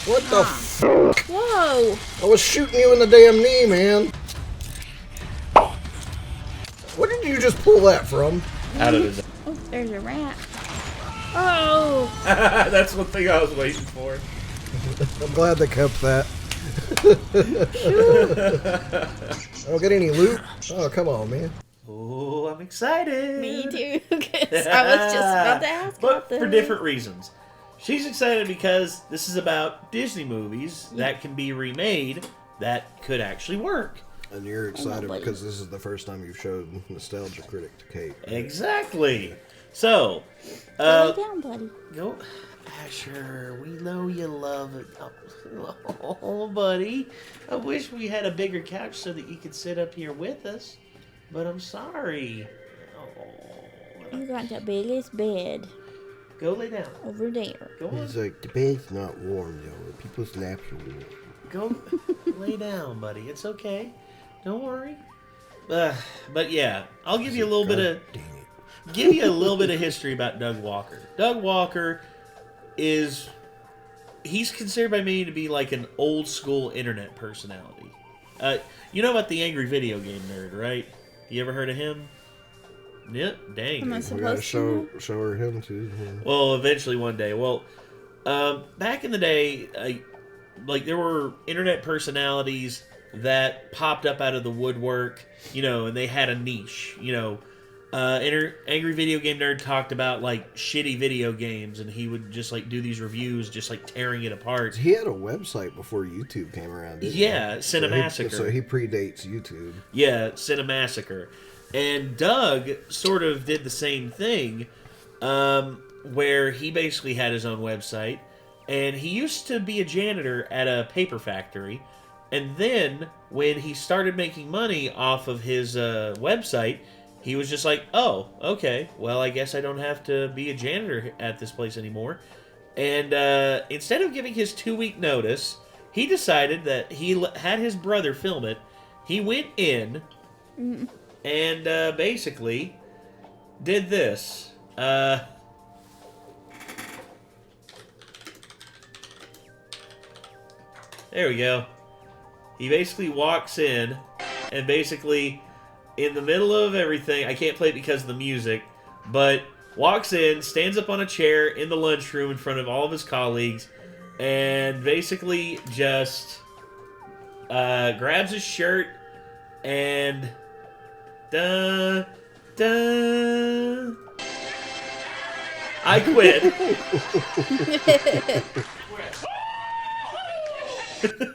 What the fuck? Whoa! I was shooting you in the damn knee, man. What did you just pull that from? Out of his... Oh, there's a rat. Oh! That's one thing I was waiting for. I'm glad they kept that. I don't get any loot. Oh, come on, man. Oh, I'm excited. Me too, because I was just about to ask about But for different reasons. She's excited because this is about Disney movies that can be remade that could actually work. And you're excited because this is the first time you've showed Nostalgia Critic to Kate. Right? Exactly. So, lay down, buddy. go, Asher. We know you love it. Oh, buddy. I wish we had a bigger couch so that you could sit up here with us. But I'm sorry. Oh. You got the biggest bed Go lay down. over there. Go on. He's like, the bed's not warm, though. People's laps are warm. Go lay down, buddy. It's okay. Don't worry. But yeah, I'll give you a little bit of history about Doug Walker. Doug Walker he's considered by many to be like an old school internet personality. You know about the Angry Video Game Nerd, right? You ever heard of him? Yep, dang. Am I We gotta supposed show to? her him, too. Yeah. Well, eventually one day. Well, back in the day, like there were internet personalities that popped up out of the woodwork, and they had a niche, Angry Video Game Nerd talked about like shitty video games, and he would just like do these reviews, just like tearing it apart. He had a website before YouTube came around, didn't he? Yeah, Cinemassacre. So he predates YouTube. Yeah, Cinemassacre. And Doug sort of did the same thing, where he basically had his own website, and he used to be a janitor at a paper factory. And then, when he started making money off of his website, he was just like, oh, okay, well, I guess I don't have to be a janitor at this place anymore. And instead of giving his 2-week notice, he decided that he had his brother film it. He went in and basically did this. There we go. He basically walks in, and basically, in the middle of everything, I can't play it because of the music, but walks in, stands up on a chair in the lunchroom in front of all of his colleagues, and basically just grabs his shirt and I quit.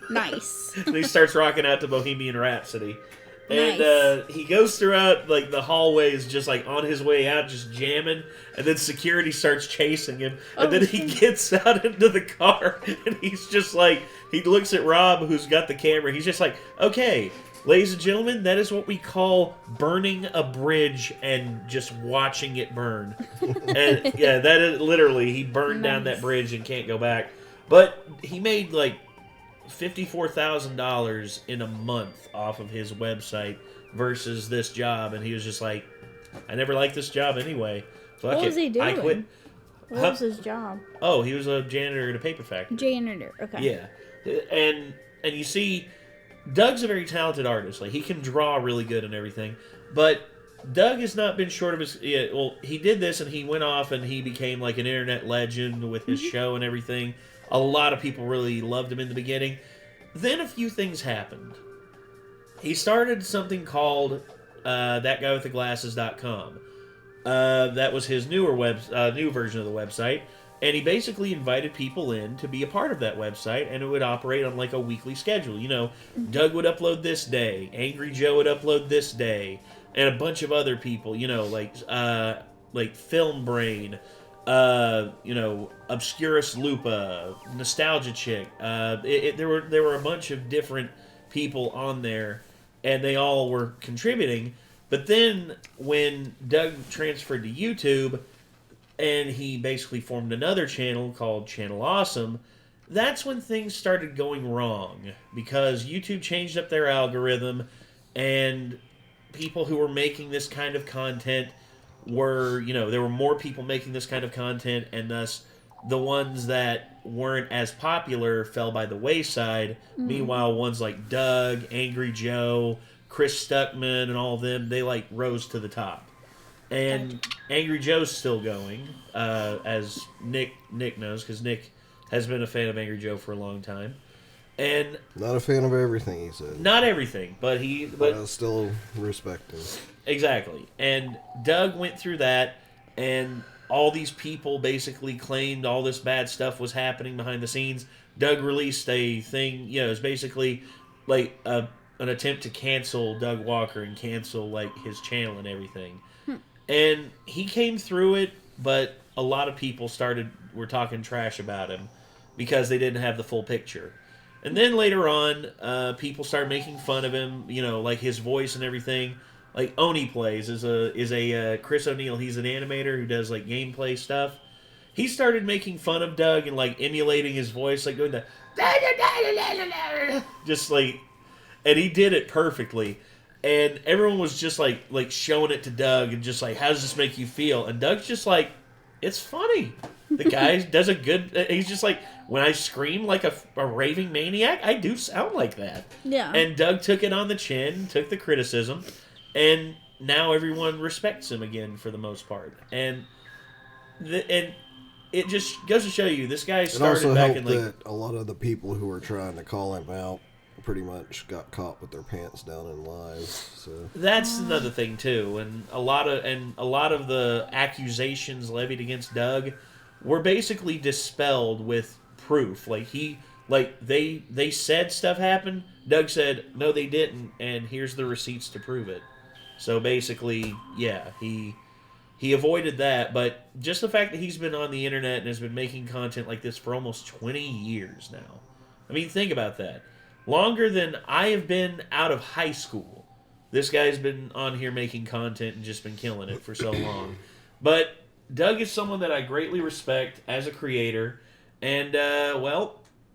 Nice. And he starts rocking out to Bohemian Rhapsody. And Nice. he goes throughout like the hallways, just like on his way out, just jamming. And then security starts chasing him. And then he gets out into the car, and he's just like, he looks at Rob, who's got the camera. He's just like, okay, ladies and gentlemen, that is what we call burning a bridge and just watching it burn. And yeah, that is literally, he burned down that bridge and can't go back. But he made like $54,000 in a month off of his website versus this job, and he was just like, I never liked this job anyway. Fuck What was he doing? I quit. What was his job? Oh, he was a janitor at a paper factory. Janitor. Okay. Yeah. And you see, Doug's a very talented artist. Like, he can draw really good and everything, but Doug has not been short of his... Yeah, well, he did this, and he went off, and he became like an internet legend with his show and everything. A lot of people really loved him in the beginning. Then a few things happened. He started something called thatguywiththeglasses.com. That was his new version of the website. And he basically invited people in to be a part of that website, and it would operate on like a weekly schedule. Doug would upload this day, Angry Joe would upload this day, and a bunch of other people, like Film Brain, Obscurus Lupa, Nostalgia Chick. There were a bunch of different people on there, and they all were contributing. But then when Doug transferred to YouTube, and he basically formed another channel called Channel Awesome, that's when things started going wrong, because YouTube changed up their algorithm, and people who were making this kind of content were, there were more people making this kind of content, and thus the ones that weren't as popular fell by the wayside. Meanwhile, ones like Doug, Angry Joe, Chris Stuckman, and all of them, they like rose to the top. And Angry Joe's still going, as Nick knows, because Nick has been a fan of Angry Joe for a long time. And not a fan of everything he said. Not everything, but I still respect him. Exactly. And Doug went through that, and all these people basically claimed all this bad stuff was happening behind the scenes. Doug released a thing, it was basically like an attempt to cancel Doug Walker and cancel like his channel and everything. And he came through it, but a lot of people were talking trash about him because they didn't have the full picture. And then later on, people started making fun of him, like his voice and everything. Like Oni Plays is a Chris O'Neill. He's an animator who does like gameplay stuff. He started making fun of Doug and like emulating his voice, like going just like, and he did it perfectly. And everyone was just like showing it to Doug and just like, how does this make you feel? And Doug's just like, it's funny. The guy does a good. He's just like, when I scream like a raving maniac, I do sound like that. Yeah. And Doug took it on the chin, took the criticism, and now everyone respects him again for the most part. And it just goes to show you, this guy started back in like. That a lot of the people who were trying to call him out pretty much got caught with their pants down in live. So that's another thing too, and a lot of the accusations levied against Doug were basically dispelled with proof. They said stuff happened. Doug said no, they didn't, and here's the receipts to prove it. So basically, yeah, he avoided that. But just the fact that he's been on the internet and has been making content like this for almost 20 years now. I mean, think about that. Longer than I have been out of high school. This guy's been on here making content and just been killing it for so long. But Doug is someone that I greatly respect as a creator. And,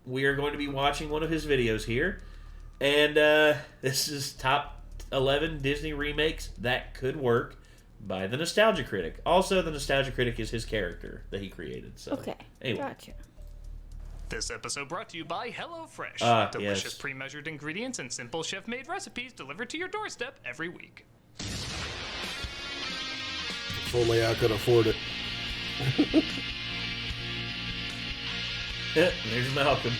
we are going to be watching one of his videos here. And this is Top 11 Disney Remakes That Could Work by the Nostalgia Critic. Also, the Nostalgia Critic is his character that he created. So, okay, anyway. Gotcha. This episode brought to you by HelloFresh. Delicious yes. pre-measured ingredients and simple chef-made recipes delivered to your doorstep every week. if only I could afford it. There's Malcolm.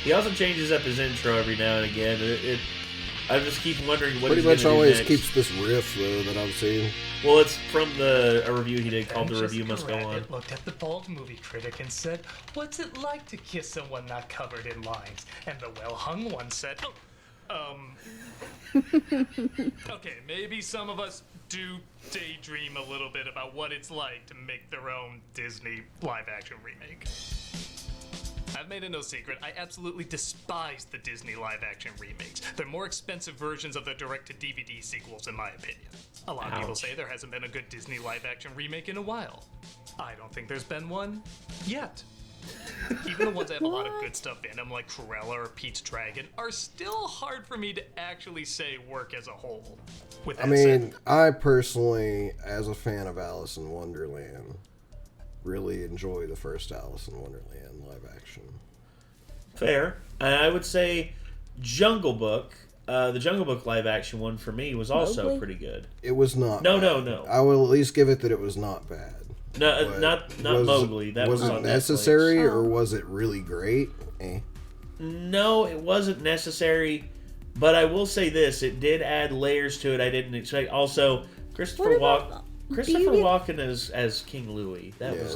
He also changes up his intro every now and again. I just keep wondering what he's going to do always next. keeps this riff though that I've seen. Well, it's from a review he did called "The Review Must Go On." Looked at the bald movie critic and said, "What's it like to kiss someone not covered in lines?" And the well-hung one said, okay, maybe some of us do daydream a little bit about what it's like to make their own Disney live-action remake. I've made it no secret, I absolutely despise the Disney live-action remakes. They're more expensive versions of the direct-to-DVD sequels, in my opinion. A lot of people say there hasn't been a good Disney live-action remake in a while. I don't think there's been one yet. Even the ones that have a lot of good stuff in them, like Cruella or Pete's Dragon, are still hard for me to actually say work as a whole. With that said, I personally, as a fan of Alice in Wonderland, really enjoy the first Alice in Wonderland live action. Fair. And I would say Jungle Book, the Jungle Book live action one for me was also Mowgli? pretty good. It was not No. I will at least give it that it was not bad. No, not Mowgli. That was it on necessary Netflix. or was it really great? No, it wasn't necessary. But I will say this: it did add layers to it I didn't expect. Also, Christopher Walken as King Louis. That was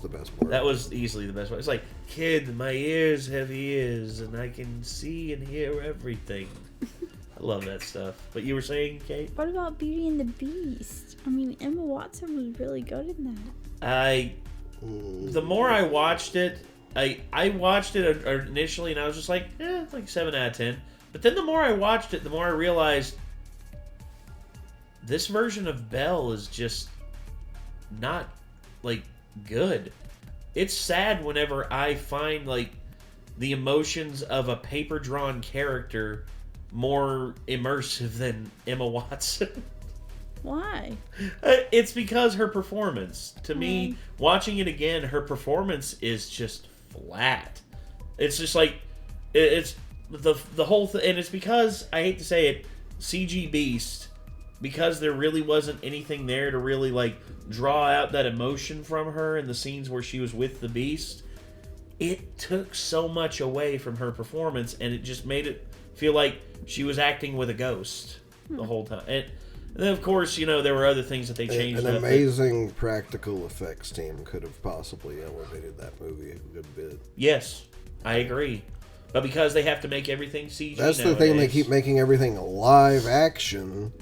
the best part. That was easily the best part. It's like, kid, my ears have ears, and I can see and hear everything. I love that stuff. But you were saying, Kate? What about Beauty and the Beast? I mean, Emma Watson was really good in that. The more I watched it, I watched it initially, and I was just like 7 out of 10. But then the more I watched it, the more I realized this version of Belle is just not, good. it's sad whenever I find, like, the emotions of a paper-drawn character more immersive than Emma Watson. Why? It's because her performance. To me, watching it again, her performance is just flat. It's just like, it's the whole thing, and it's because, I hate to say it, CG Beast, because there really wasn't anything there to really, like, draw out that emotion from her in the scenes where she was with the Beast, it took so much away from her performance, and it just made it feel like she was acting with a ghost the whole time. And then, of course, you know, there were other things that they changed. An amazing practical effects team could have possibly elevated that movie a good bit. Yes, I agree. But because they have to make everything CG That's nowadays, the thing, they keep making everything live action.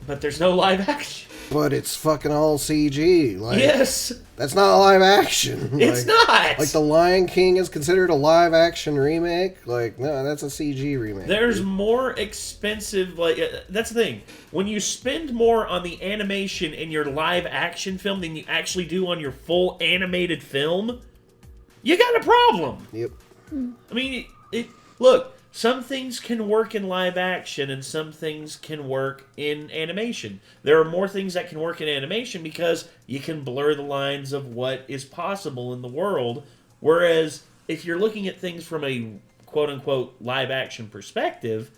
But there's no live action. But it's fucking all CG. Like, Yes! That's not live action. It's not! Like, The Lion King is considered a live action remake? Like, no, that's a CG remake. There's more expensive, like, that's the thing. When you spend more on the animation in your live action film than you actually do on your full animated film, you got a problem. Yep. I mean, look, some things can work in live action and some things can work in animation. There are more things that can work in animation because you can blur the lines of what is possible in the world. Whereas if you're looking at things from a quote-unquote live action perspective,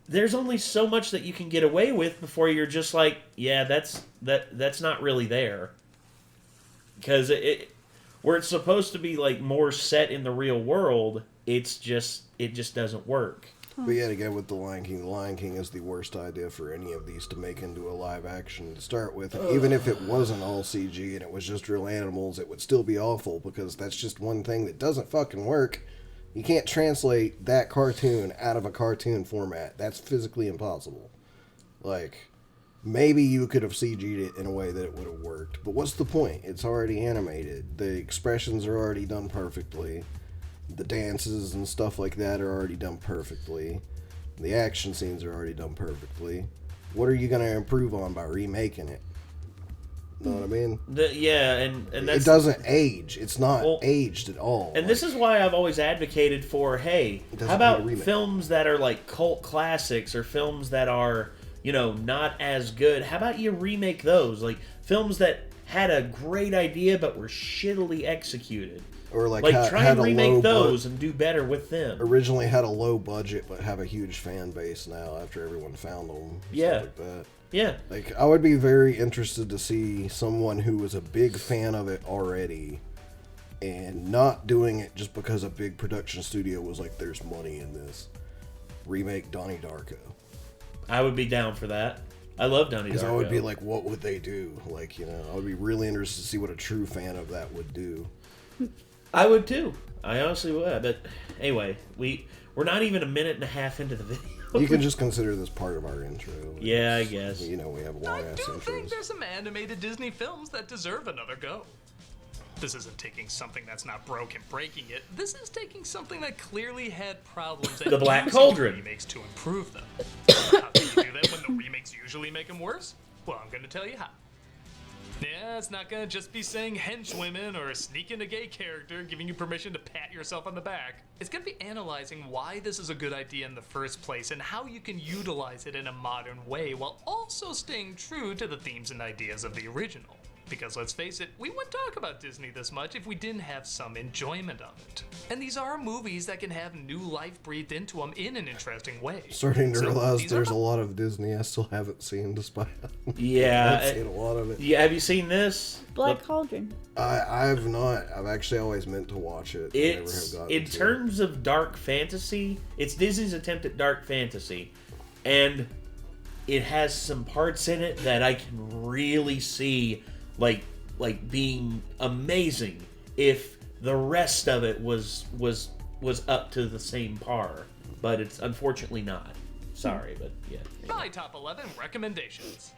there's only so much that you can get away with before you're just like, yeah, that's not really there. Because where it's supposed to be like more set in the real world, it just doesn't work. But yet again, with The Lion King is the worst idea for any of these to make into a live action to start with. Even if it wasn't all CG and it was just real animals, it would still be awful because that's just one thing that doesn't fucking work. You can't translate that cartoon out of a cartoon format. That's physically impossible. Like, maybe you could have CG'd it in a way that it would have worked. But what's the point? It's already animated. The expressions are already done perfectly. The dances and stuff like that are already done perfectly. The action scenes are already done perfectly. What are you going to improve on by remaking it? Know what I mean? And that's, it doesn't age. It's not aged at all. And this is why I've always advocated for, hey, how about films that are like cult classics or films that are, you know, not as good? How about you remake those? Like films that had a great idea but were shittily executed. Or like try and remake those and do better with them. Originally had a low budget but have a huge fan base now after everyone found them. Yeah. Stuff like that. Yeah. Like, I would be very interested to see someone who was a big fan of it already and not doing it just because a big production studio was like, there's money in this. Remake Donnie Darko. I would be down for that. I love Donnie Darko. Because I would be like, what would they do? Like, you know, I would be really interested to see what a true fan of that would do. I would too. I honestly would. But anyway, we're not even a minute and a half into the video. You can just consider this part of our intro. Yeah, I guess. You know, we have long ass intros. I do think there's some animated Disney films that deserve another go. This isn't taking something that's not broke and breaking it. This is taking something that clearly had problems and The Black Cauldron remakes to improve them. How can you do that when the remakes usually make them worse? Well, I'm going to tell you how. Yeah, it's not gonna just be saying henchwomen or sneaking a gay character, giving you permission to pat yourself on the back. It's gonna be analyzing why this is a good idea in the first place and how you can utilize it in a modern way while also staying true to the themes and ideas of the original. Because let's face it, we wouldn't talk about Disney this much if we didn't have some enjoyment of it. And these are movies that can have new life breathed into them in an interesting way. Starting to realize there's a lot of Disney I still haven't seen despite Yeah. I've seen a lot of it. Yeah, have you seen this? Black Cauldron. I have not. I've actually always meant to watch it. It's, in terms of dark fantasy, it's Disney's attempt at dark fantasy. And it has some parts in it that I can really see like being amazing if the rest of it was up to the same par, but it's unfortunately not. Sorry, but yeah. My top 11 recommendations.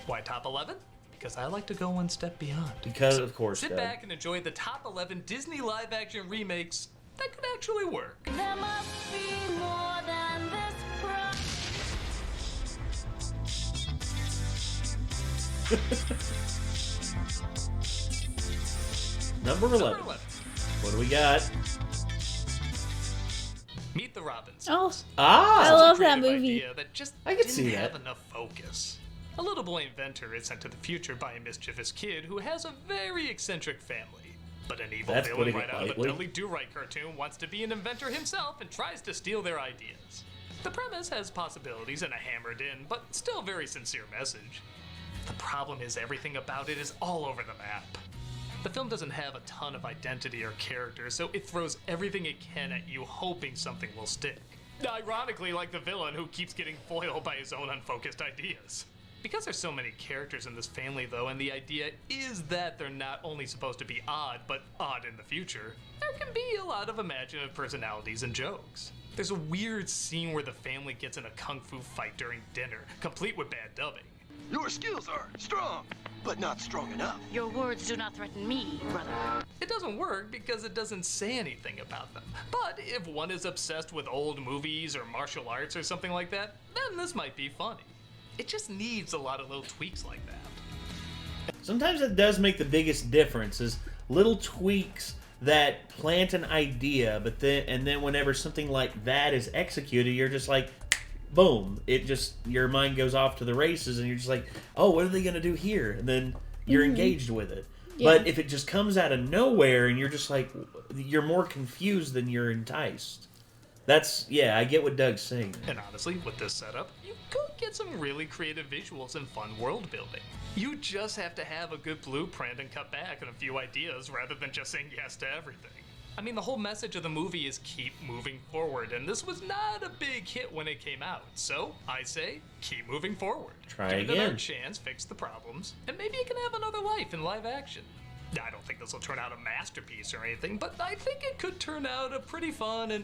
Why top 11? Because I like to go one step beyond. Because of course. Sit back and enjoy the top 11 Disney live-action remakes that could actually work. There must be more than this Number 11. What do we got? Meet the Robinsons. Oh, Ah! I love that Creative movie. idea that just I could didn't see have that. enough focus. A little boy inventor is sent to the future by a mischievous kid who has a very eccentric family. But an evil That's villain putting right it out of a lightly. Dudley Do-Right cartoon wants to be an inventor himself and tries to steal their ideas. The premise has possibilities and a hammered-in, but still very sincere message. The problem is everything about it is all over the map. The film doesn't have a ton of identity or character, so it throws everything it can at you hoping something will stick. Ironically, like the villain who keeps getting foiled by his own unfocused ideas. Because there's so many characters in this family, though, and the idea is that they're not only supposed to be odd, but odd in the future, there can be a lot of imaginative personalities and jokes. There's a weird scene where the family gets in a kung fu fight during dinner, complete with bad dubbing. Your skills are strong, but not strong enough. Your words do not threaten me, brother. It doesn't work because it doesn't say anything about them. But if one is obsessed with old movies or martial arts or something like that, then this might be funny. It just needs a lot of little tweaks like that. Sometimes it does make the biggest difference is little tweaks that plant an idea, but then whenever something like that is executed, you're just like, boom! It just your mind goes off to the races, and you're just like, oh, what are they gonna do here? And then you're engaged with it. Yeah. But if it just comes out of nowhere, and you're just like, you're more confused than you're enticed. I get what Doug's saying. And honestly, with this setup, you could get some really creative visuals and fun world building. You just have to have a good blueprint and cut back on a few ideas rather than just saying yes to everything. I mean, the whole message of the movie is keep moving forward, and this was not a big hit when it came out. So, I say, keep moving forward. Try Give it again. another chance, fix the problems, and maybe it can have another life in live action. I don't think this will turn out a masterpiece or anything, but I think it could turn out a pretty fun and,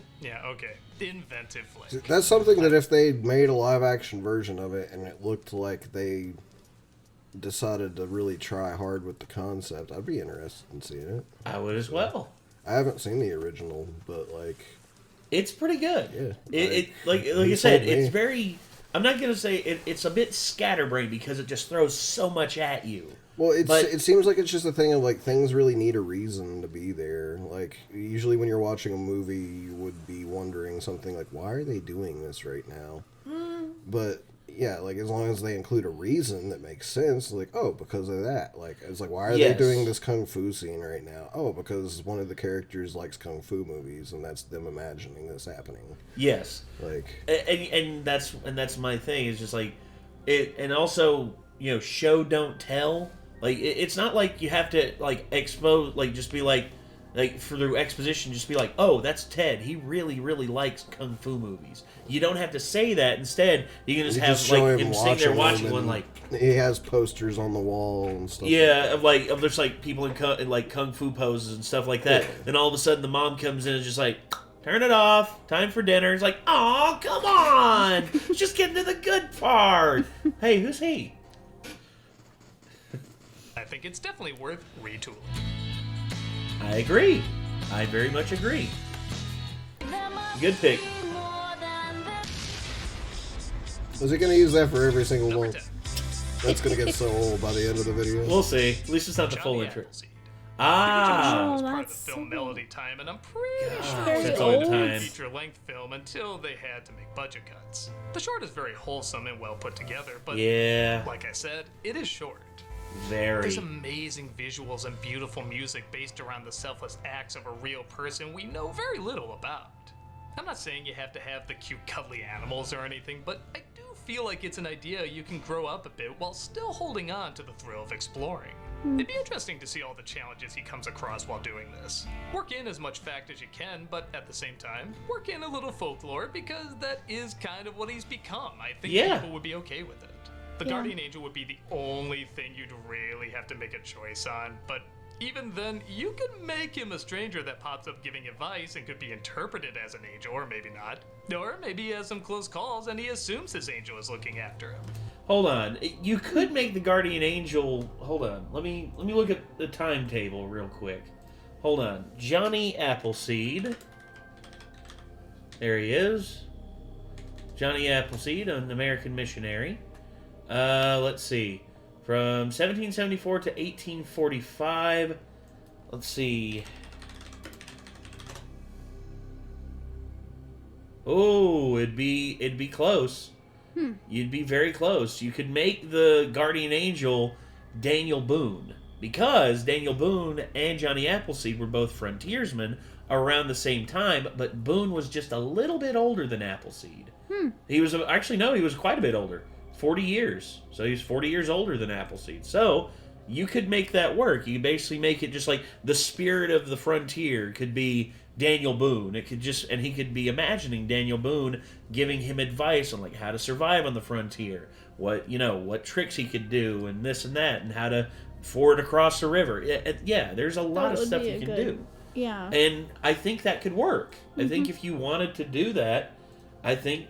inventive flick. That's something that if they made a live action version of it and it looked like they decided to really try hard with the concept, I'd be interested in seeing it. I would as well. I haven't seen the original, but like, It's pretty good. Yeah. Like I said, it's very. I'm not gonna say it's a bit scatterbrained because it just throws so much at you. well, But- it seems like it's just a thing of like things really need a reason to be there. Like usually when you're watching a movie, you would be wondering something like, why are they doing this right now? But yeah, like as long as they include a reason that makes sense, like, oh, because of that. Like it's like, why are Yes. they doing this kung fu scene right now? Oh, because one of the characters likes kung fu movies, and that's them imagining this happening. Yes. Like, And that's my thing is just like it, and also show don't tell. Like it's not like you have to like expose, like just be like through exposition, just be like, oh, that's Ted. He really likes kung fu movies. You don't have to say that. Instead, you can just have show like him sitting there watching them, one and like. he has posters on the wall and stuff. Yeah, of there's like people in like kung fu poses and stuff like that. Yeah. Then all of a sudden the mom comes in and is just like, turn it off, time for dinner. It's like, oh, come on, let's just get into the good part. Hey, who's he? I think it's definitely worth retooling. I agree. I very much agree. Good pick. Is he going to use that for every single Number one? 10. That's going to get so old by the end of the video. We'll see. At least it's not the full Johnny intro. Appleseed. Ah, It was part of the that's film so- Melody Time, and I'm pretty sure Very it that's was all old. the a time. feature-length film until they had to make budget cuts. The short is very wholesome and well put together, but Yeah, like I said, it is short. very. There's amazing visuals and beautiful music based around the selfless acts of a real person we know very little about. I'm not saying you have to have the cute cuddly animals or anything, but I do feel like it's an idea you can grow up a bit while still holding on to the thrill of exploring. It'd be interesting to see all the challenges he comes across while doing this. Work in as much fact as you can, but at the same time, work in a little folklore because that is kind of what he's become. I think Yeah. people would be okay with it. The Yeah. Guardian Angel would be the only thing you'd really have to make a choice on, but even then, you could make him a stranger that pops up giving advice and could be interpreted as an angel, or maybe not. Or maybe he has some close calls and he assumes his angel is looking after him. Hold on. You could make the Guardian Angel. Hold on. Let me look at the timetable real quick. Hold on. Johnny Appleseed. There he is. Johnny Appleseed, an American missionary. Let's see. From 1774 to 1845. Let's see. Oh, it'd be close. You'd be very close. You could make the guardian angel Daniel Boone, because Daniel Boone and Johnny Appleseed were both frontiersmen around the same time, but Boone was just a little bit older than Appleseed. He was he was quite a bit older, 40 years. So he's 40 years older than Appleseed. So you could make that work. You basically make it just like the spirit of the frontier could be Daniel Boone. It could just, and he could be imagining Daniel Boone giving him advice on like how to survive on the frontier, what tricks he could do, and this and that, and how to ford across the river. Yeah, there's a lot of stuff you can do. Yeah. And I think that could work. I think if you wanted to do that, I think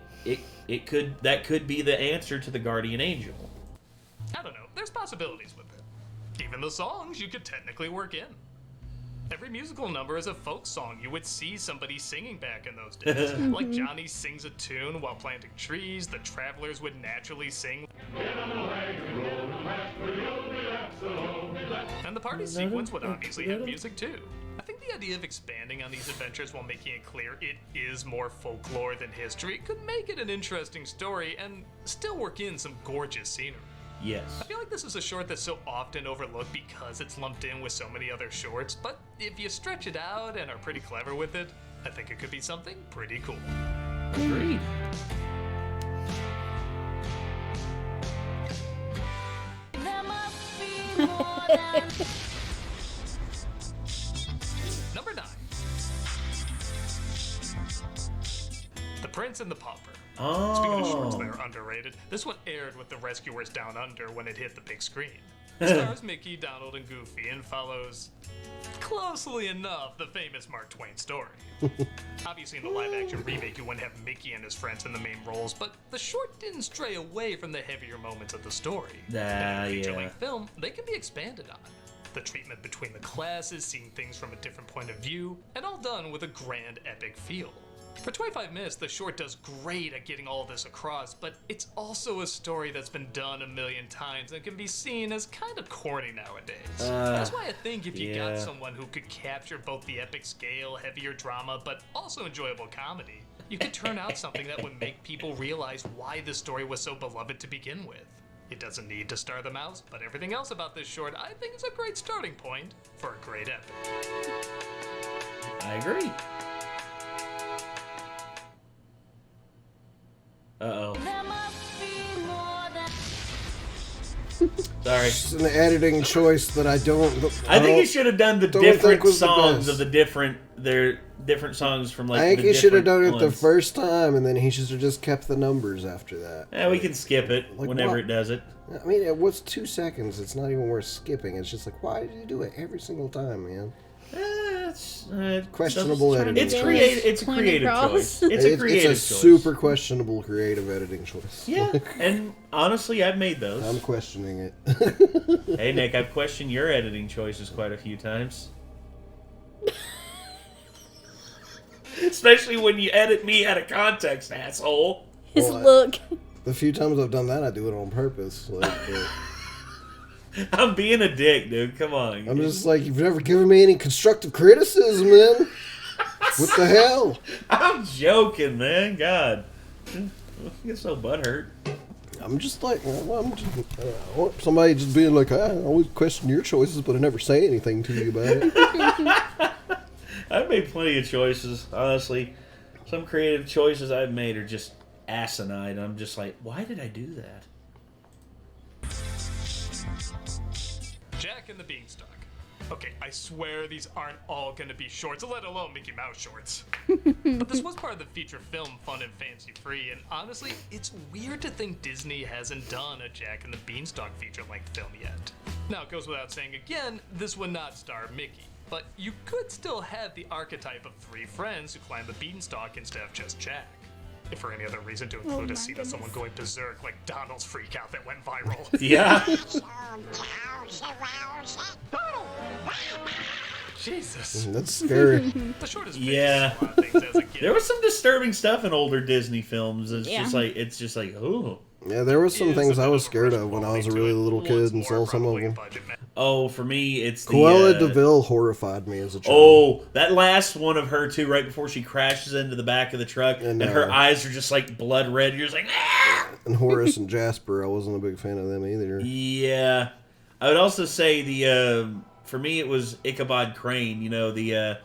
that could be the answer to the guardian angel. I don't know. There's possibilities with it. Even the songs you could technically work in. Every musical number is a folk song you would see somebody singing back in those days. Like Johnny sings a tune while planting trees, the travelers would naturally sing. And the party sequence would obviously have music too. I think the idea of expanding on these adventures while making it clear it is more folklore than history could make it an interesting story and still work in some gorgeous scenery. Yes. I feel like this is a short that's so often overlooked because it's lumped in with so many other shorts, but if you stretch it out and are pretty clever with it, I think it could be something pretty cool. Agreed. Number 9. The Prince and the Pauper. Oh. Speaking of shorts that are underrated, this one aired with the Rescuers Down Under when it hit the big screen. It stars Mickey, Donald, and Goofy and follows, closely enough, the famous Mark Twain story. Obviously, in the live-action remake, you wouldn't have Mickey and his friends in the main roles, but the short didn't stray away from the heavier moments of the story. In the feature-length film, they can be expanded on. The treatment between the classes, seeing things from a different point of view, and all done with a grand epic feel. For 25 minutes, the short does great at getting all this across, but it's also a story that's been done a million times and can be seen as kind of corny nowadays. That's why I think if you got someone who could capture both the epic scale, heavier drama, but also enjoyable comedy, you could turn out something that would make people realize why this story was so beloved to begin with. It doesn't need to star the mouse, but everything else about this short I think is a great starting point for a great epic. I agree. Uh-oh. Sorry. It's an editing choice that I think you should have done the different songs of their different songs from like. I think he should have done it the first time, and then he should have just kept the numbers after that. Yeah, we can skip it whenever it does it. I mean, it was 2 seconds. It's not even worth skipping. It's just like, why did you do it every single time, man? It's questionable editing. It's creative. It's a creative choice. It's a creative choice. It's a super questionable creative editing choice. Yeah, and honestly, I've made those. I'm questioning it. Hey, Nick, I've questioned your editing choices quite a few times. Especially when you edit me out of context, asshole. His look. The few times I've done that, I do it on purpose. I'm being a dick, dude. Come on. I'm just like, you've never given me any constructive criticism, man. What the hell? I'm joking, man. God. I get so butthurt. I'm just like, well, I want somebody just being like, I always question your choices, but I never say anything to you about it. I've made plenty of choices, honestly. Some creative choices I've made are just asinine. I'm just like, why did I do that? Jack and the Beanstalk. Okay, I swear these aren't all gonna be shorts, let alone Mickey Mouse shorts. But this was part of the feature film, fun and fancy-free, and honestly, it's weird to think Disney hasn't done a Jack and the Beanstalk feature-length film yet. Now, it goes without saying again, this would not star Mickey, but you could still have the archetype of 3 friends who climb the beanstalk instead of just Jack. If for any other reason to include a scene of someone going berserk like Donald's freak out that went viral. Yeah. Jesus. That's scary. The short is yeah. a lot of things as a kid. There was some disturbing stuff in older Disney films. It's just like, ooh. Yeah, there was some things I was scared of when I was a really little kid and saw some of them. Oh, for me, it's the... Cruella de Vil horrified me as a child. Oh, that last one of her, too, right before she crashes into the back of the truck, and her eyes are just, like, blood red. You're just like, ah! And Horace and Jasper, I wasn't a big fan of them either. Yeah. I would also say for me, it was Ichabod Crane, you know, the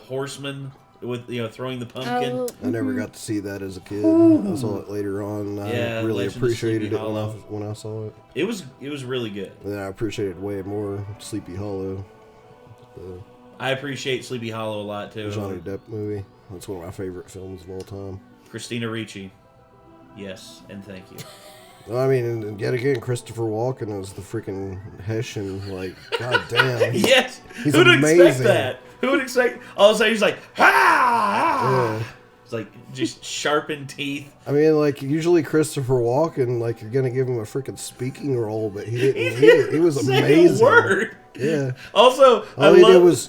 horseman with, you know, throwing the pumpkin. Oh, I never got to see that as a kid. I saw it later on. I really Legend of appreciated Sleepy it Hollow. when I saw it. It was really good. And then I appreciated way more Sleepy Hollow. I appreciate Sleepy Hollow a lot, too. Johnny Depp movie. That's one of my favorite films of all time. Christina Ricci. Yes, and thank you. Well, I mean, and yet again, Christopher Walken as the freaking Hessian. Like, god damn. Yes! He's Who'd amazing. expect that? Who would expect... All of a sudden, he's like, ha! Yeah. It's like, just sharpened teeth. I mean, like, usually Christopher Walken, like, you're gonna give him a freaking speaking role, but he didn't. He was Say amazing. a word. Yeah. Also, All he did was...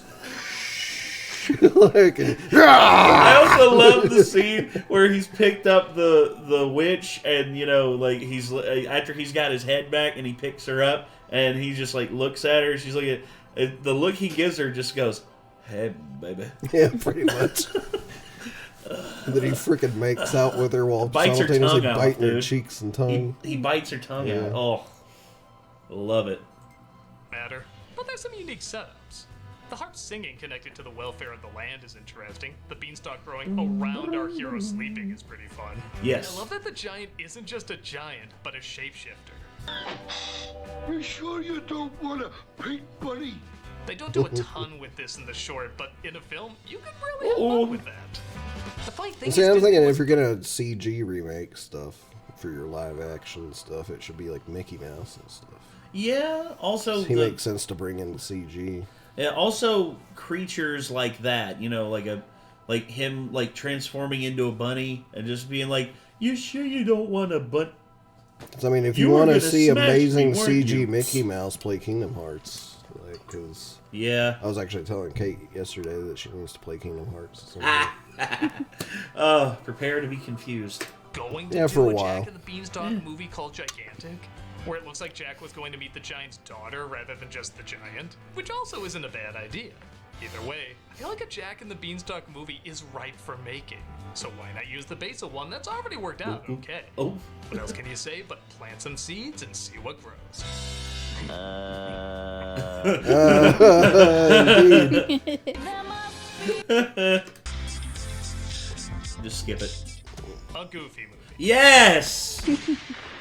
like, I also love the scene where he's picked up the witch, and you know, like he's after he's got his head back, and he picks her up, and he just like looks at her. She's looking at the look he gives her, just goes, "Hey, baby." Yeah, pretty much. That he freaking makes out with her while Bites her simultaneously tongue out, biting her dude. cheeks and tongue. He bites her tongue Yeah. out. Oh, love it. Matter, but there's some unique setups. The harp singing connected to the welfare of the land is interesting. The beanstalk growing around our hero sleeping is pretty fun. Yes. And I love that the giant isn't just a giant, but a shapeshifter. You sure you don't want to paint Bunny? They don't do a ton with this in the short, but in a film, you could really have fun with that. The funny thing See, is, I'm Disney thinking was- if you're gonna CG remake stuff for your live action stuff, it should be like Mickey Mouse and stuff. Yeah. Also, He makes sense to bring into CG. yeah, also creatures like that. You know, like him like transforming into a bunny and just being like, "You sure you don't want a bunny?" So, I mean, if You you were want to gonna see smash amazing me, weren't CG you? Mickey Mouse play Kingdom Hearts, like, because Yeah. I was actually telling Kate yesterday that she needs to play Kingdom Hearts. At some point. Prepare to be confused. going to Yeah, do for a a while. Jack and the Beanstalk movie called Gigantic, where it looks like Jack was going to meet the giant's daughter rather than just the giant, which also isn't a bad idea. Either way, I feel like a Jack and the Beanstalk movie is ripe for making, so why not use the base of one that's already worked out okay? Oh. What else can you say but plant some seeds and see what grows? Indeed. Just skip it. A Goofy movie. Yes.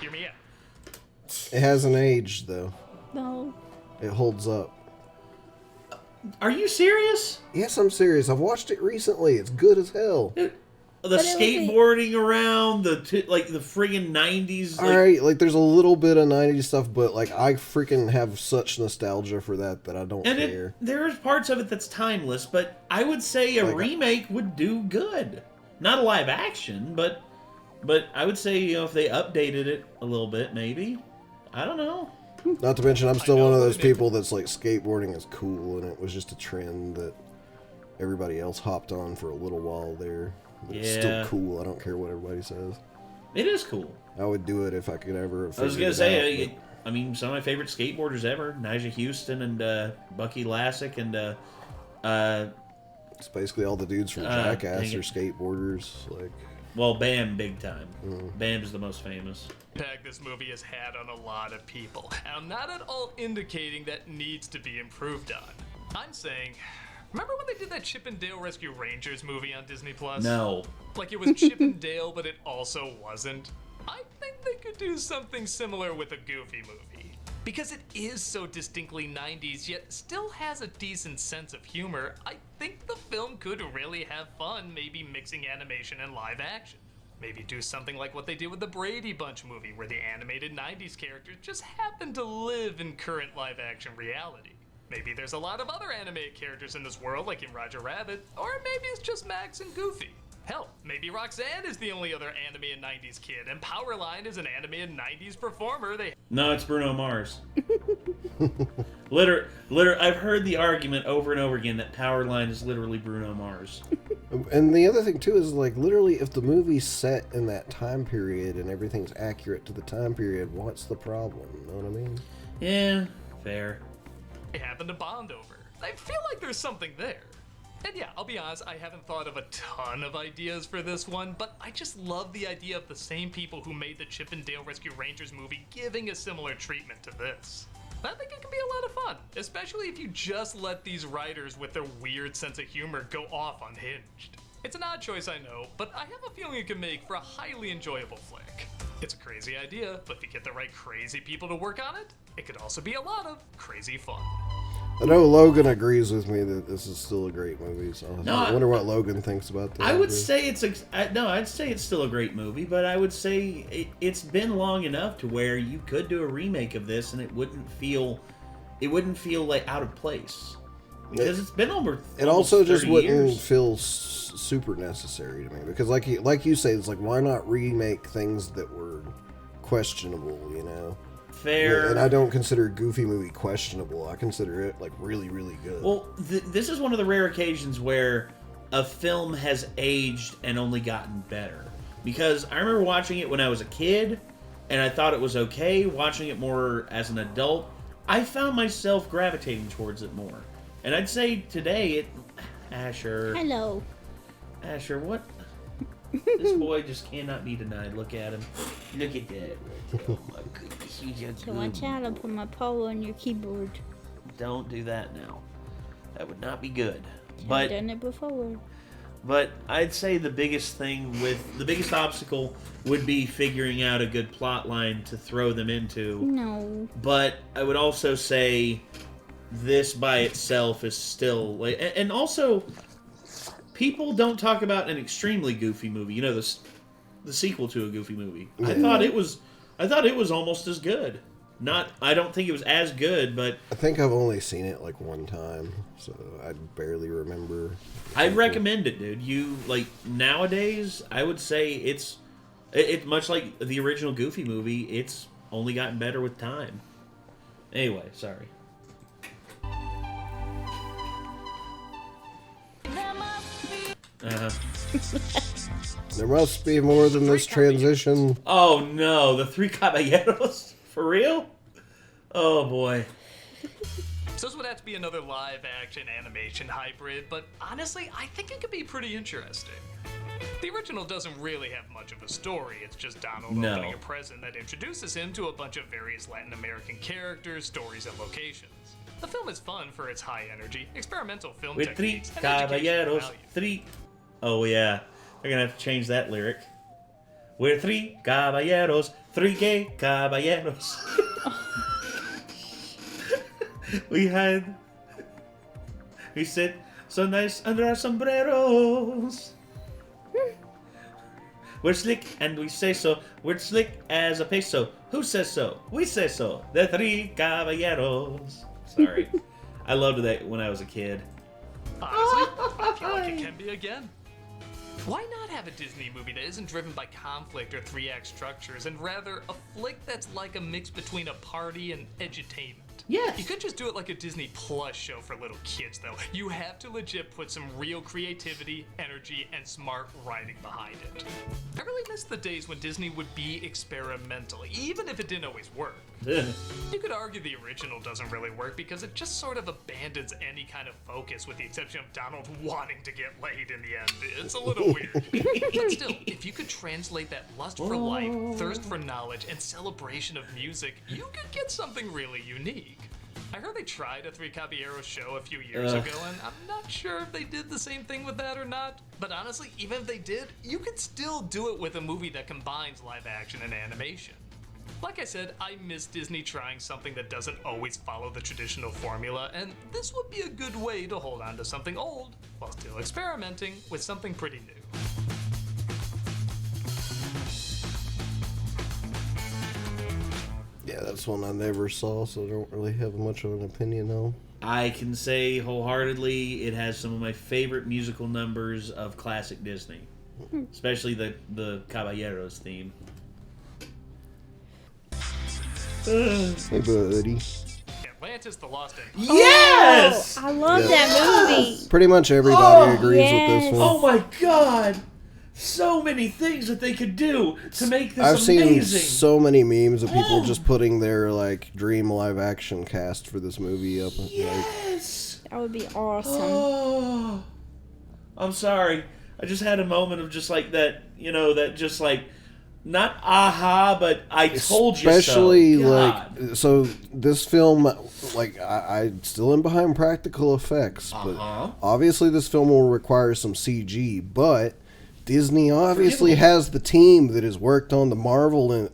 Hear me out. It hasn't aged though. No. It holds up. Are you serious? Yes, I'm serious. I've watched it recently. It's good as hell. The wasn't- skateboarding around like the friggin' 90s. Like, Alright, like there's a little bit of 90s stuff, but like I freaking have such nostalgia for that I don't and care. there's parts of it that's timeless, but I would say a Like, remake would do good. Not a live action, but I would say, you know, if they updated it a little bit, maybe. I don't know. Not to mention, I'm still I know, one of those but it- people that's like skateboarding is cool, and it was just a trend that everybody else hopped on for a little while there. But it's Yeah. still cool. I don't care what everybody says. It is cool. I would do it if I could ever. I was gonna say, I mean, some of my favorite skateboarders ever: Nyjah Houston and Bucky Lasek, and it's basically all the dudes from dang Jackass it. are skateboarders. Like, well, Bam, big time. Bam is the most famous. Impact this movie has had on a lot of people. And I'm not at all indicating that needs to be improved on. I'm saying, remember when they did that Chip and Dale Rescue Rangers movie on Disney Plus? No. Like it was Chip and Dale, but it also wasn't. I think they could do something similar with a Goofy movie. Because it is so distinctly 90s, yet still has a decent sense of humor, I think the film could really have fun maybe mixing animation and live action. Maybe do something like what they did with the Brady Bunch movie, where the animated 90s characters just happen to live in current live action reality. Maybe there's a lot of other animated characters in this world, like in Roger Rabbit, or maybe it's just Max and Goofy. Hell, maybe Roxanne is the only other animated 90s kid, and Powerline is an animated 90s performer. No, it's Bruno Mars. I've heard the argument over and over again that Powerline is literally Bruno Mars. And the other thing, too, is, like, literally, if the movie's set in that time period and everything's accurate to the time period, what's the problem? You know what I mean? Yeah, fair. They happen to bond over. I feel like there's something there. And yeah, I'll be honest, I haven't thought of a ton of ideas for this one, but I just love the idea of the same people who made the Chip and Dale Rescue Rangers movie giving a similar treatment to this. I think it can be a lot of fun, especially if you just let these writers with their weird sense of humor go off unhinged. It's an odd choice, I know, but I have a feeling it can make for a highly enjoyable flick. It's a crazy idea, but if you get the right crazy people to work on it, it could also be a lot of crazy fun. I know Logan agrees with me that this is still a great movie, so I wonder what Logan thinks about that. I'd say it's still a great movie, but I would say it's been long enough to where you could do a remake of this and it wouldn't feel like out of place. Because it's been over. It also just wouldn't years. feel super necessary to me, because like you say, it's like, why not remake things that were questionable, you know? Fair. And I don't consider Goofy movie questionable. I consider it like really, really good. Well, this is one of the rare occasions where a film has aged and only gotten better. Because I remember watching it when I was a kid, and I thought it was okay. Watching it more as an adult, I found myself gravitating towards it more. And I'd say today, Asher. Hello. Asher, what? This boy just cannot be denied. Look at him. Look at that. Oh my goodness. So watch out, I'll put my paw on your keyboard. Don't do that now. That would not be good. I've done it before. But I'd say the biggest obstacle would be figuring out a good plot line to throw them into. No. But I would also say this by itself is still like, and also people don't talk about an extremely goofy movie. You know, the sequel to a goofy movie. Yeah. I thought it was almost as good. I don't think it was as good, but I think I've only seen it like one time, so I barely remember. I'd recommend it, dude. You like nowadays, I would say it's much like the original Goofy movie. It's only gotten better with time. Anyway, sorry. There must be more than this transition. Oh no, the Three Caballeros? For real? Oh boy. So this would have to be another live-action animation hybrid, but honestly, I think it could be pretty interesting. The original doesn't really have much of a story. It's just Donald opening a present that introduces him to a bunch of various Latin American characters, stories, and locations. The film is fun for its high energy, experimental film With techniques, three and educational caballeros, value. Oh yeah, they're gonna have to change that lyric. We're three caballeros, three gay caballeros. We sit so nice under our sombreros. We're slick and we say so. We're slick as a peso. Who says so? We say so. The three caballeros. Sorry. I loved that when I was a kid. Honestly, I feel like it can be again. Why not have a Disney movie that isn't driven by conflict or three-act structures, and rather a flick that's like a mix between a party and edutainment? Yes. You could just do it like a Disney Plus show for little kids, though. You have to legit put some real creativity, energy, and smart writing behind it. I really miss the days when Disney would be experimental, even if it didn't always work. You could argue the original doesn't really work because it just sort of abandons any kind of focus, with the exception of Donald wanting to get laid in the end. It's a little weird. But still, if you could translate that lust for life, thirst for knowledge, and celebration of music, you could get something really unique. I heard they tried a Three Caballeros show a few years ago, and I'm not sure if they did the same thing with that or not. But honestly, even if they did, you could still do it with a movie that combines live action and animation. Like I said, I miss Disney trying something that doesn't always follow the traditional formula, and this would be a good way to hold on to something old while still experimenting with something pretty new. Yeah, that's one I never saw, so I don't really have much of an opinion on. I can say wholeheartedly it has some of my favorite musical numbers of classic Disney. especially the Caballeros theme. Hey, buddy. Atlantis: The Lost Empire. Yes! I love that movie. Pretty much everybody agrees with this one. Oh my god! So many things that they could do to make this I've amazing. seen so many memes of people just putting their like dream live action cast for this movie up. Yes! That would be awesome. Oh, I'm sorry. I just had a moment of just like that, that just like, not aha, but I told you so. Especially God. like, so this film, like I still am behind practical effects, but obviously this film will require some CG, but Disney obviously has the team that has worked on the Marvel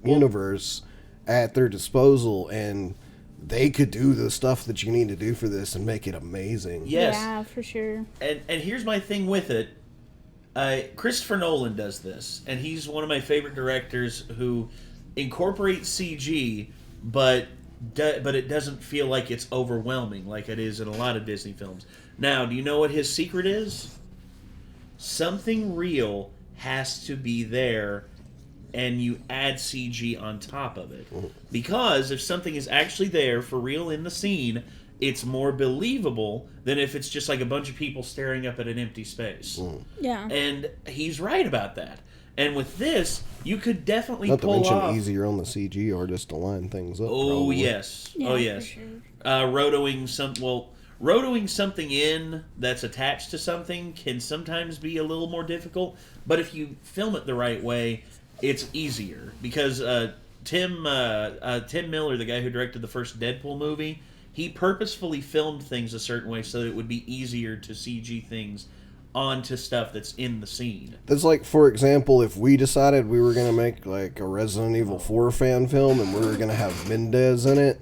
universe at their disposal, and they could do the stuff that you need to do for this and make it amazing. Yes. Yeah, for sure. And here's my thing with it. Christopher Nolan does this, and he's one of my favorite directors who incorporates CG, but it doesn't feel like it's overwhelming like it is in a lot of Disney films. Now, do you know what his secret is? Something real has to be there, and you add CG on top of it. Because if something is actually there for real in the scene, it's more believable than if it's just like a bunch of people staring up at an empty space. Yeah. And he's right about that. And with this, you could definitely Not to pull mention off... easier on the CG artist to line things up. Oh, probably. yes. Yeah, Oh, yes. for sure. Rotoing something in that's attached to something can sometimes be a little more difficult, but if you film it the right way, it's easier. Because Tim Miller, the guy who directed the first Deadpool movie, he purposefully filmed things a certain way so that it would be easier to CG things onto stuff that's in the scene. That's like, for example, if we decided we were going to make like a Resident Evil 4 fan film and we were going to have Mendez in it,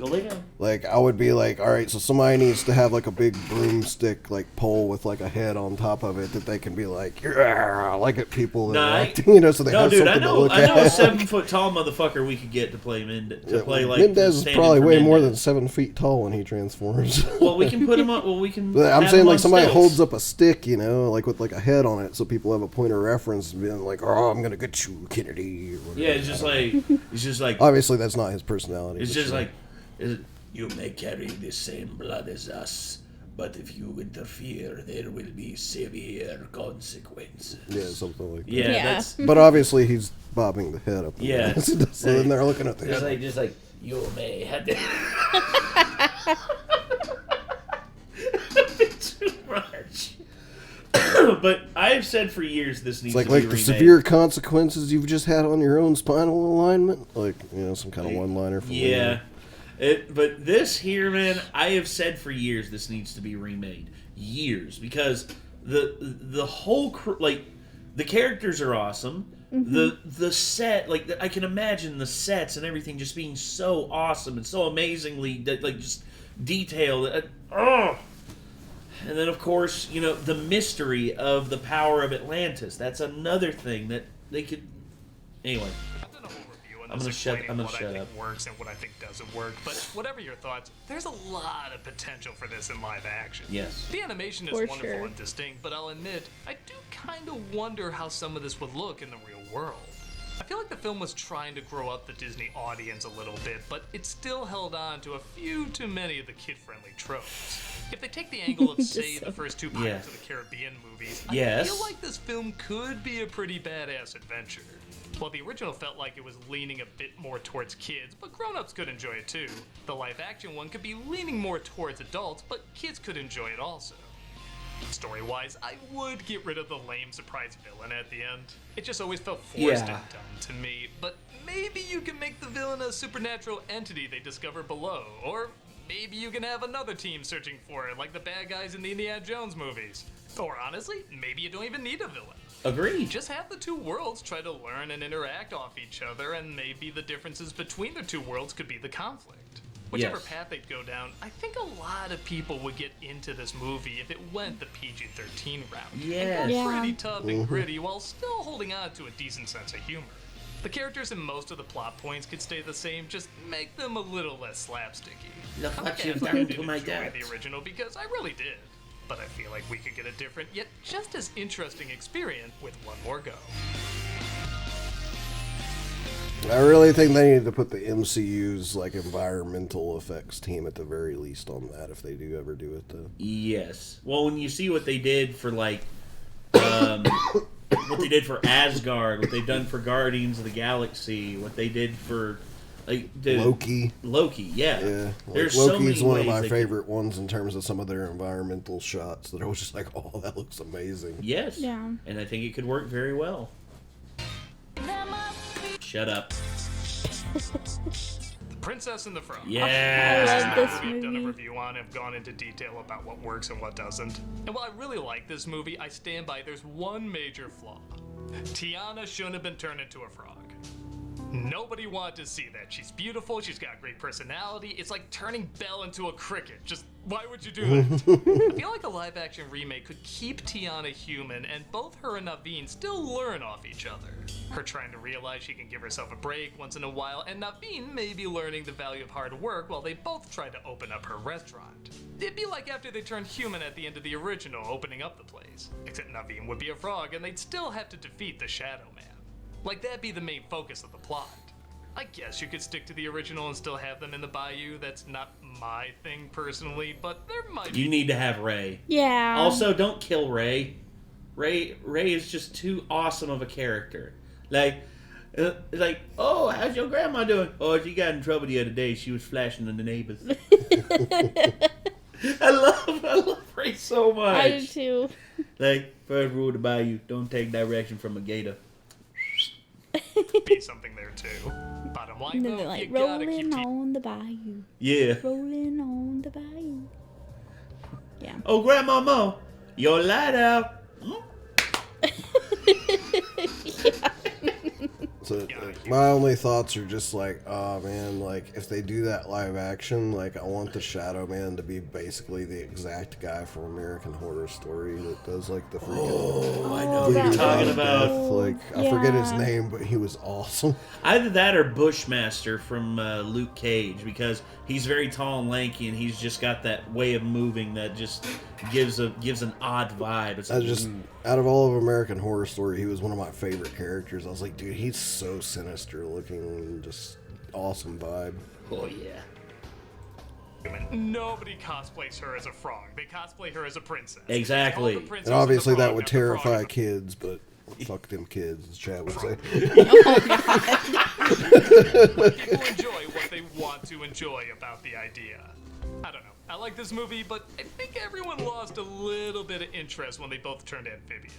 like I would be like, all right, so somebody needs to have like a big broomstick like pole with like a head on top of it that they can be like, yeah, like at people that are acting, so they have something to look at. I know a 7-foot tall motherfucker we could get to play Mendez is probably way more than 7 feet tall when he transforms. Well, we can put him on. Well, we can. But I'm have saying him like on somebody stilts. holds up a stick, like with like a head on it, so people have a point of reference, being like, "Oh, I'm gonna get you, Kennedy." Or whatever. Yeah, it's just like. Obviously, that's not his personality. It's just sure. like, you may carry the same blood as us, but if you interfere, there will be severe consequences. Yeah, something like that. Yeah, Yeah. that's. But obviously, he's bobbing the head up. Yeah. So then they're looking at the It's head. just like you may have to. Too much. But I've said for years this needs It's to like be the remade. severe consequences you've just had on your own spinal alignment, like some kind of one-liner. From Yeah. But this here, man, I have said for years this needs to be remade. Years, because the whole the characters are awesome. The set, I can imagine the sets and everything just being so awesome and so amazingly just detailed. And then of course, the mystery of the power of Atlantis. That's another thing that they could. Anyway. I'm gonna shut up. What I think works and what I think doesn't work, but whatever your thoughts, there's a lot of potential for this in live action. Yes. The animation is For wonderful sure. and distinct, but I'll admit, I do kind of wonder how some of this would look in the real world. I feel like the film was trying to grow up the Disney audience a little bit, but it still held on to a few too many of the kid-friendly tropes. If they take the angle of, say, the first two Pirates of the Caribbean movies, I feel like this film could be a pretty badass adventure. While the original felt like it was leaning a bit more towards kids, but grown-ups could enjoy it too. The live-action one could be leaning more towards adults, but kids could enjoy it also. Story-wise, I would get rid of the lame surprise villain at the end. It just always felt forced and dumb to me, but maybe you can make the villain a supernatural entity they discover below, or maybe you can have another team searching for it, like the bad guys in the Indiana Jones movies. Or honestly, maybe you don't even need a villain. Agreed. Just have the two worlds try to learn and interact off each other, and maybe the differences between the two worlds could be the conflict. Whichever path they'd go down, I think a lot of people would get into this movie if it went the PG-13 route. Yes. It got pretty tough and gritty while still holding on to a decent sense of humor. The characters and most of the plot points could stay the same, just make them a little less slapsticky. Look I'm what you've guessing done I to did my enjoy dad. the original because I really did. but I feel like we could get a different, yet just as interesting experience with one more go. I really think they need to put the MCU's like environmental effects team at the very least on that if they do ever do it though. Yes. Well, when you see what they did for like what they did for Asgard, what they've done for Guardians of the Galaxy, what they did for like Loki, yeah. Like, There's Loki's so many one of ways my favorite ones in terms of some of their environmental shots that I was just like, oh, that looks amazing. Yes. Yeah. And I think it could work very well. Shut up. The Princess and the Frog. Yeah. I love this We've done a movie. review on and have gone into detail about what works and what doesn't. And while I really like this movie, I stand by there's one major flaw. Tiana shouldn't have been turned into a frog. Nobody wanted to see that. She's beautiful, she's got great personality. It's like turning Belle into a cricket. Just, why would you do that? I feel like a live-action remake could keep Tiana human, and both her and Naveen still learn off each other. Her trying to realize she can give herself a break once in a while, and Naveen maybe learning the value of hard work while they both try to open up her restaurant. It'd be like after they turned human at the end of the original, opening up the place. Except Naveen would be a frog, and they'd still have to defeat the Shadow Man. Like, that'd be the main focus of the plot. I guess you could stick to the original and still have them in the bayou. That's not my thing personally, but there might be. You need to have Ray. Yeah. Also, don't kill Ray. Ray is just too awesome of a character. Like, oh, how's your grandma doing? Oh, she got in trouble the other day. She was flashing on the neighbors. I love Ray so much. I do too. Like, first rule of the bayou, don't take direction from a gator. Be something there too. Bottom line And then though, they're like you gotta keep rolling on the bayou. Yeah. Rolling on the bayou. Yeah. Oh, Grandma Mo, your light out. So my only thoughts are just like, oh man, like if they do that live action, like I want the Shadow Man to be basically the exact guy from American Horror Story that does like the freaking. Oh, I know what that you're would talking be about. cool. Like I forget his Yeah. name, but he was awesome. Either that or Bushmaster from Luke Cage, because he's very tall and lanky, and he's just got that way of moving that just gives an odd vibe. It's I just out of all of American Horror Story, he was one of my favorite characters. I was like, dude, he's so sinister looking and just awesome vibe. oh yeah. human. Nobody cosplays her as a frog. They cosplay her as a princess. Exactly. All the princess And obviously is a frog, that would not the frog terrify is a- kids, but fuck them kids, as Chad would say. People enjoy what they want to enjoy about the idea. I don't know. I like this movie, but I think everyone lost a little bit of interest when they both turned amphibian.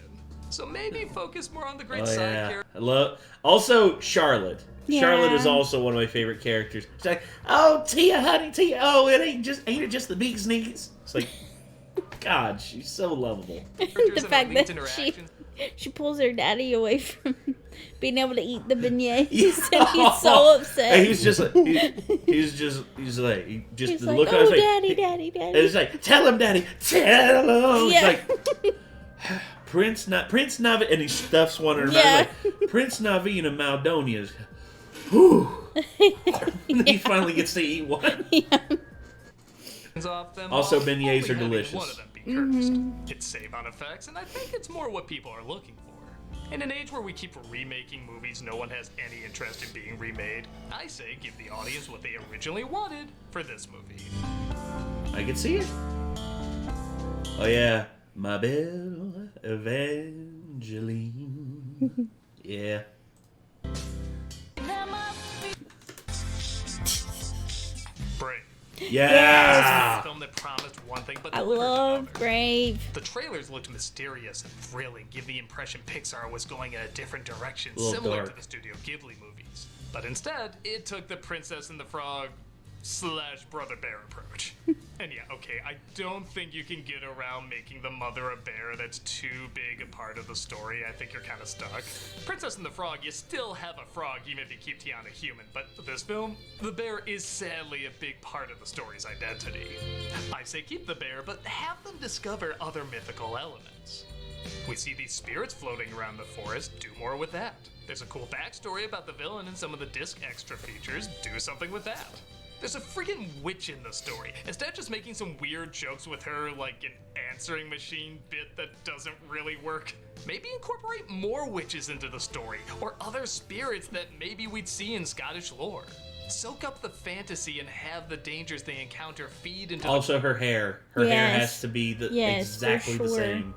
So maybe focus more on the great Oh side yeah. characters. I love. Also, Charlotte. Yeah. Charlotte is also one of my favorite characters. It's like, oh Tia, honey, Tia. Oh, ain't it just the bee's knees? It's like, God, she's so lovable. The and fact elite that interactions. she pulls her daddy away from being able to eat the beignets, Yeah. and he's so upset. And he's just like, he's like, He's the like, look on oh, his face. daddy, daddy, And daddy. it's like, tell him, daddy, tell him. Yeah. It's like, Prince Navi, and he stuffs one in her Yeah. mouth. Like, Prince Naveen of Maldonia's. Whew. And he finally gets to eat one. Off them Also, all, beignets only are having delicious. One of them be cursed. It's save on effects, and I think it's more what people are looking for. In an age where we keep remaking movies no one has any interest in being remade, I say give the audience what they originally wanted for this movie. I can see it. Oh yeah, my belle Evangeline. Yeah. Brave. Yeah. A film that promised one thing, but I delivered love another. Brave. The trailers looked mysterious and thrilling, give the impression Pixar was going in a different direction, A little similar dark. to the Studio Ghibli movies. But instead, it took the Princess and the Frog / Brother Bear approach. And yeah, okay, I don't think you can get around making the mother a bear that's too big a part of the story. I think you're kind of stuck. Princess and the Frog, you still have a frog even if you keep Tiana human, but this film, the bear is sadly a big part of the story's identity. I say keep the bear, but have them discover other mythical elements. We see these spirits floating around the forest, do more with that. There's a cool backstory about the villain and some of the disc extra features, do something with that. There's a freaking witch in the story. Instead of just making some weird jokes with her like an answering machine bit that doesn't really work. Maybe incorporate more witches into the story, or other spirits that maybe we'd see in Scottish lore. Soak up the fantasy and have the dangers they encounter feed into Also, her hair. Her hair has to be exactly for the sure. same.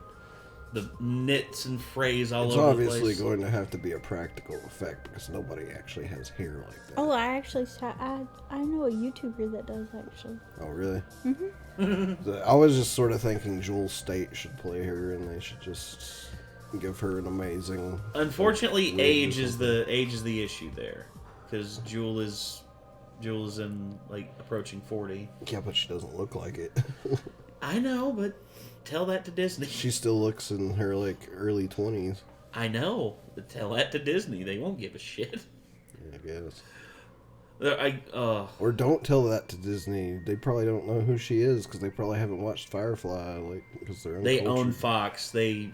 The knits and frays all It's over the place. obviously going to have to be a practical effect because nobody actually has hair like that. Oh, I actually saw. I know a YouTuber that does actually. Oh, really? I was just sort of thinking Jewel State should play her, and they should just give her an amazing. Unfortunately, wig age or is the issue there, because Jewel is in like approaching 40. Yeah, but she doesn't look like it. I know, but tell that to Disney. She still looks in her like early 20s. I know, but tell that to Disney. They won't give a shit. I guess. Or don't tell that to Disney. They probably don't know who she is because they probably haven't watched Firefly. Like, because they own Fox. They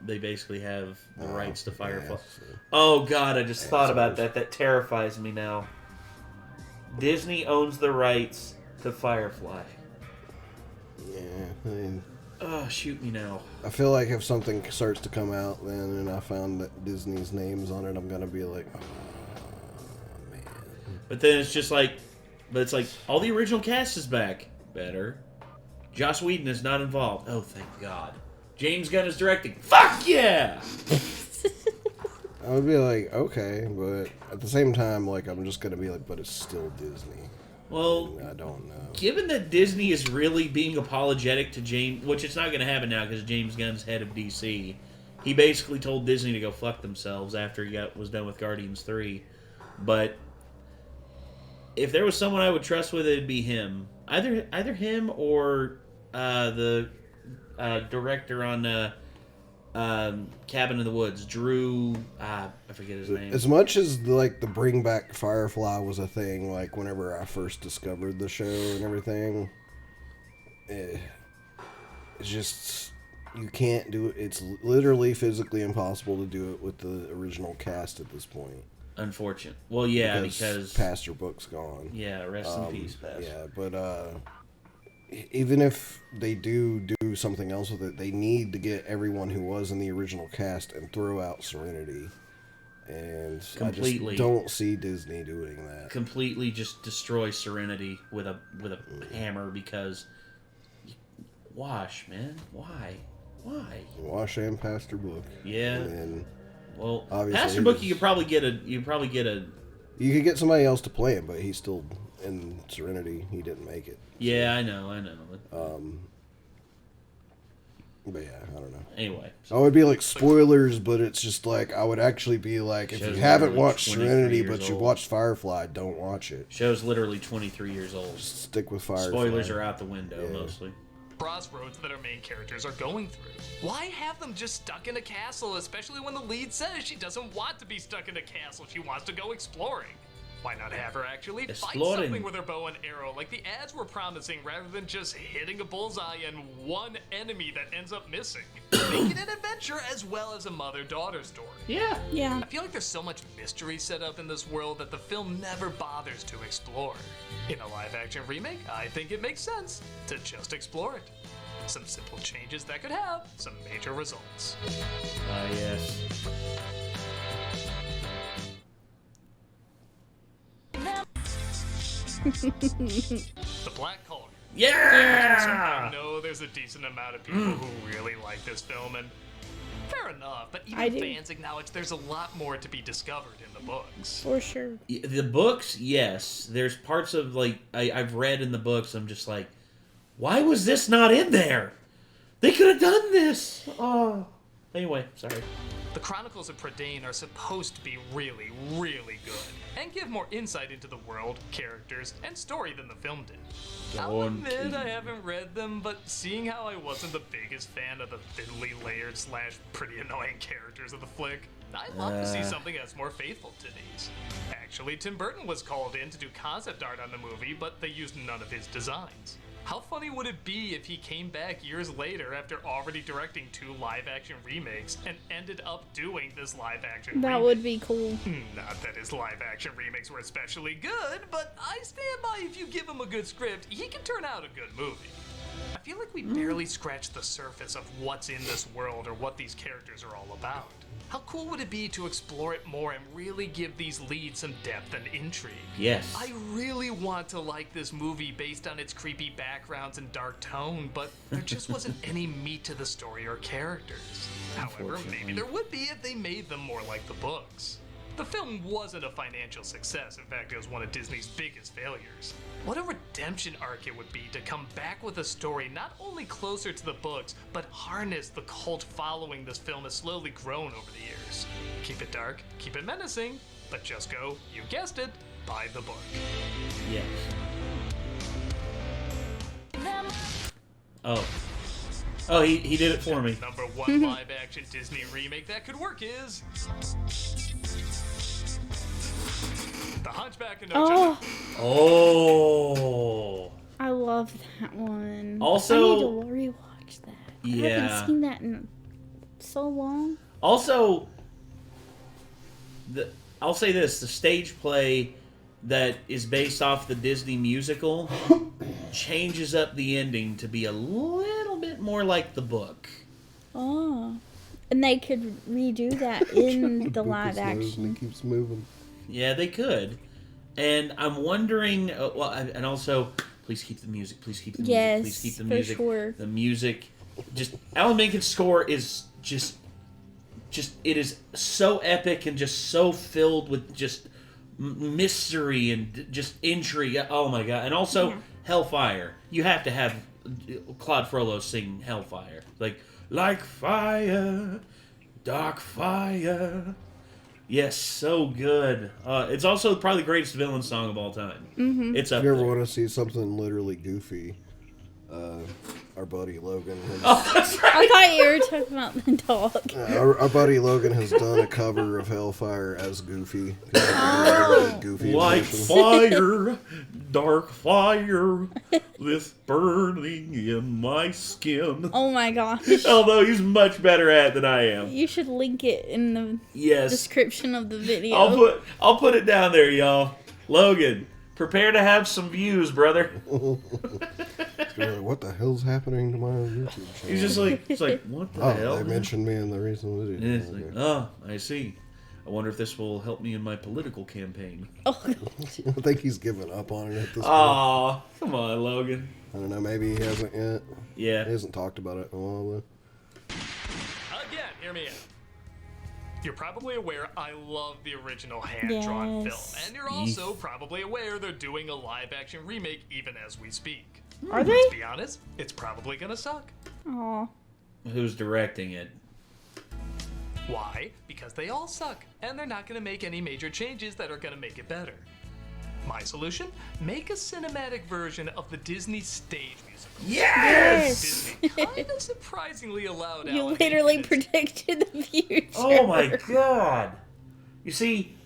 basically have the rights to Firefly. So. Oh God, I just thought about that. That terrifies me now. Disney owns the rights to Firefly. Yeah, I mean, Oh, shoot me now. I feel like if something starts to come out then and I found that Disney's name's on it, I'm gonna be like, oh man. But then it's just like, all the original cast is back. Better. Joss Whedon is not involved. Oh, thank God. James Gunn is directing. Fuck yeah! I would be like, okay, but at the same time, like, I'm just gonna be like, but it's still Disney. Well, I don't know. Given that Disney is really being apologetic to James, which it's not going to happen now because James Gunn's head of DC, he basically told Disney to go fuck themselves after he was done with Guardians 3. But if there was someone I would trust with it, it'd be him. Either him or the director on Cabin in the Woods, Drew. I forget his name. As much as the bring back Firefly was a thing, like whenever I first discovered the show and everything, it's just you can't do it. It's literally physically impossible to do it with the original cast at this point. Unfortunate. Well, yeah, because Pastor Book's gone. Yeah, rest in peace, Pastor. Yeah, but even if they do something else with it, they need to get everyone who was in the original cast and throw out Serenity. And Completely. I just don't see Disney doing that. Completely just destroy Serenity with a hammer because Wash, man. Why? Wash and Pastor Book. Yeah. And well, obviously Pastor Book, you could probably get a. You could get somebody else to play him, but he's still in Serenity. He didn't make it. Yeah, I know. But yeah, I don't know. Anyway. I would be like spoilers, but it's just like, I would actually be like, if you haven't watched Serenity, but you've watched Firefly, don't watch it. Show's literally 23 years old. Just stick with Firefly. Spoilers are out the window, mostly. Crossroads that our main characters are going through. Why have them just stuck in a castle, especially when the lead says she doesn't want to be stuck in a castle, she wants to go exploring? Why not have her actually fight something with her bow and arrow like the ads were promising, rather than just hitting a bullseye and one enemy that ends up missing? Make it an adventure as well as a mother-daughter story. Yeah. I feel like there's so much mystery set up in this world that the film never bothers to explore. In a live-action remake, I think it makes sense to just explore it. Some simple changes that could have some major results. Yes. The Black Collar. Yeah! I know there's a decent amount of people who really like this film, and fair enough, but even fans acknowledge there's a lot more to be discovered in the books. For sure. The books, yes. There's parts of, I've read in the books, I'm just like, why was this not in there? They could have done this! Oh. Anyway, sorry. The Chronicles of Prydain are supposed to be really, really good, and give more insight into the world, characters, and story than the film did. I'll admit I haven't read them, but seeing how I wasn't the biggest fan of the thinly layered / pretty annoying characters of the flick, I'd love to see something that's more faithful to these. Actually, Tim Burton was called in to do concept art on the movie, but they used none of his designs. How funny would it be if he came back years later after already directing 2 live-action remakes and ended up doing this live-action remake? That would be cool. Not that his live-action remakes were especially good, but I stand by if you give him a good script, he can turn out a good movie. I feel like we barely scratched the surface of what's in this world or what these characters are all about. How cool would it be to explore it more and really give these leads some depth and intrigue? Yes. I really want to like this movie based on its creepy backgrounds and dark tone, but there just wasn't any meat to the story or characters. However, maybe there would be if they made them more like the books. The film wasn't a financial success. In fact, it was one of Disney's biggest failures. What a redemption arc it would be to come back with a story not only closer to the books, but harness the cult following this film has slowly grown over the years. Keep it dark, keep it menacing, but just go, you guessed it, buy the book. Yes. Oh. Oh, he did it for me. Number one live-action Disney remake that could work is The Hunchback of Notre Dame. Oh. I love that one. Also, I need to rewatch that. I yeah. haven't seen that in so long. Also, I'll say this: the stage play that is based off the Disney musical changes up the ending to be a little bit more like the book. Oh. And they could redo that in the live action. It keeps moving. Yeah, they could. And I'm wondering, and also, please keep the music. Please keep the music. Yes, Please keep the for music. sure. The music, Alan Menken's score is just it is so epic and just so filled with just mystery and just intrigue. Oh my god! And also Hellfire. You have to have Claude Frollo sing Hellfire, like fire, dark fire. Yes, so good. It's also probably the greatest villain song of all time. Mm-hmm. It's up If you ever there. want to see something literally goofy, our buddy Logan has, That's right. I thought you were talking about the dog. our buddy Logan has done a cover of Hellfire as Goofy. Goofy Like impression. fire, dark fire, this burning in my skin. Oh my gosh. Although he's much better at it than I am. You should link it in the Yes, description of the video. I'll put it down there, y'all. Logan, prepare to have some views, brother. What the hell's happening to my YouTube channel? He's just like, what the hell? They mentioned me in the recent video. And it's like, oh, I see. I wonder if this will help me in my political campaign. Oh, I think he's given up on it at this point. Aw, come on, Logan. I don't know, maybe he hasn't yet. Yeah. He hasn't talked about it in a while, though. Again, hear me out. You're probably aware I love the original hand-drawn Yes. film, and you're also probably aware they're doing a live-action remake even as we speak. are they? Let's be honest, it's probably gonna suck. Aw. Who's directing it? Why? Because they all suck, and they're not gonna make any major changes that are gonna make it better. My solution? Make a cinematic version of the Disney stage musical. Yes! Disney kind of surprisingly allowed You Alan literally Menken predicted the future. Oh my god. You see,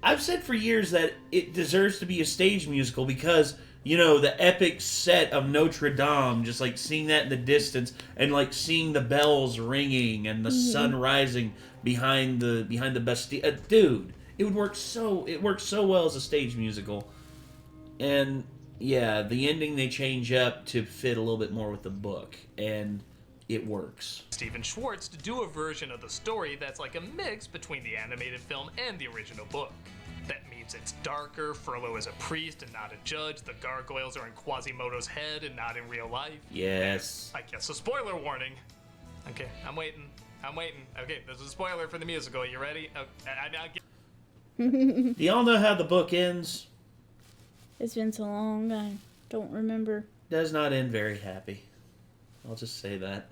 I've said for years that it deserves to be a stage musical because, you know, the epic set of Notre Dame, just like seeing that in the distance and like seeing the bells ringing and the sun rising behind the Bastille. Dude, it works so well as a stage musical. And yeah, the ending they change up to fit a little bit more with the book, and it works. Stephen Schwartz to do a version of the story that's like a mix between the animated film and the original book. That means it's darker, Frollo is a priest and not a judge, the gargoyles are in Quasimodo's head and not in real life. Yes. I guess a spoiler warning. Okay, I'm waiting. Okay, there's a spoiler for the musical. You ready? Do y'all know how the book ends? It's been so long, I don't remember. Does not end very happy. I'll just say that.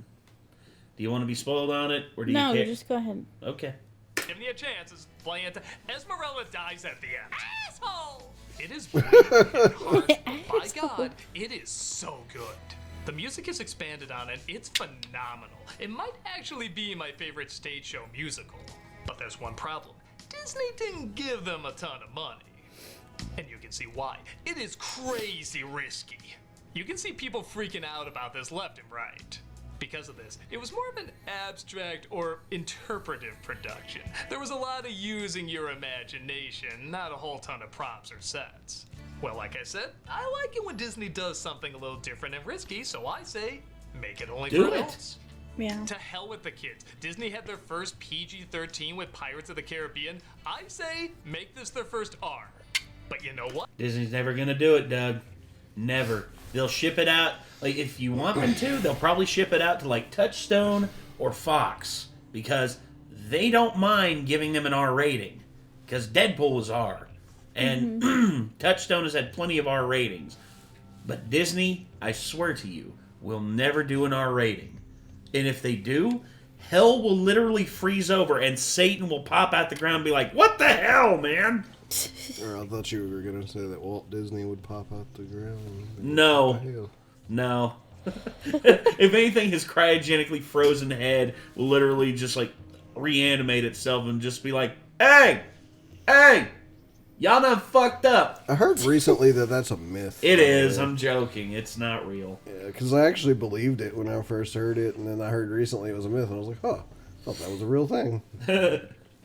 Do you want to be spoiled on it, or do you No, care? just go ahead. Okay. Give me a chance. It's playing. Esmeralda dies at the end. Asshole! It is weird and hard. By God, it is so good. The music is expanded on and it's phenomenal. It might actually be my favorite stage show musical. But there's one problem. Disney didn't give them a ton of money. And you can see why. It is crazy risky. You can see people freaking out about this left and right. Because of this, it was more of an abstract or interpretive production. There was a lot of using your imagination, not a whole ton of props or sets. Well, like I said, I like it when Disney does something a little different and risky, so I say, make it only Do for it. adults. Yeah. To hell with the kids. Disney had their first PG-13 with Pirates of the Caribbean. I say, make this their first R. But you know what? Disney's never gonna do it, Doug. Never. They'll ship it out. Like, if you want them to, they'll probably ship it out to, like, Touchstone or Fox. Because they don't mind giving them an R rating. Because Deadpool is R. And Touchstone has had plenty of R ratings. But Disney, I swear to you, will never do an R rating. And if they do, hell will literally freeze over and Satan will pop out the ground and be like, what the hell, man? Or I thought you were going to say that Walt Disney would pop out the ground. No. What the hell? No. If anything, his cryogenically frozen head will literally just, like, reanimate itself and just be like, hey! Y'all done fucked up. I heard recently that that's a myth. It is. I'm joking. It's not real. Yeah, because I actually believed it when I first heard it, and then I heard recently it was a myth, and I was like, huh, I thought that was a real thing.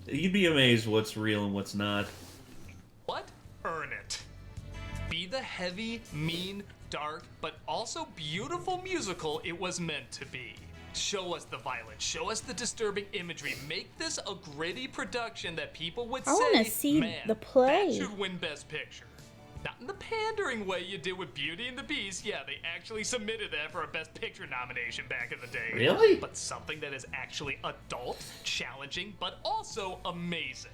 You'd be amazed what's real and what's not. What? Earn it. Be the heavy, mean, dark, but also beautiful musical it was meant to be. Show us the violence. Show us the disturbing imagery. Make this a gritty production that people would I wanna say, see man, the play." that should win Best Picture. Not in the pandering way you did with Beauty and the Beast. Yeah, they actually submitted that for a Best Picture nomination back in the day. Really? But something that is actually adult, challenging, but also amazing.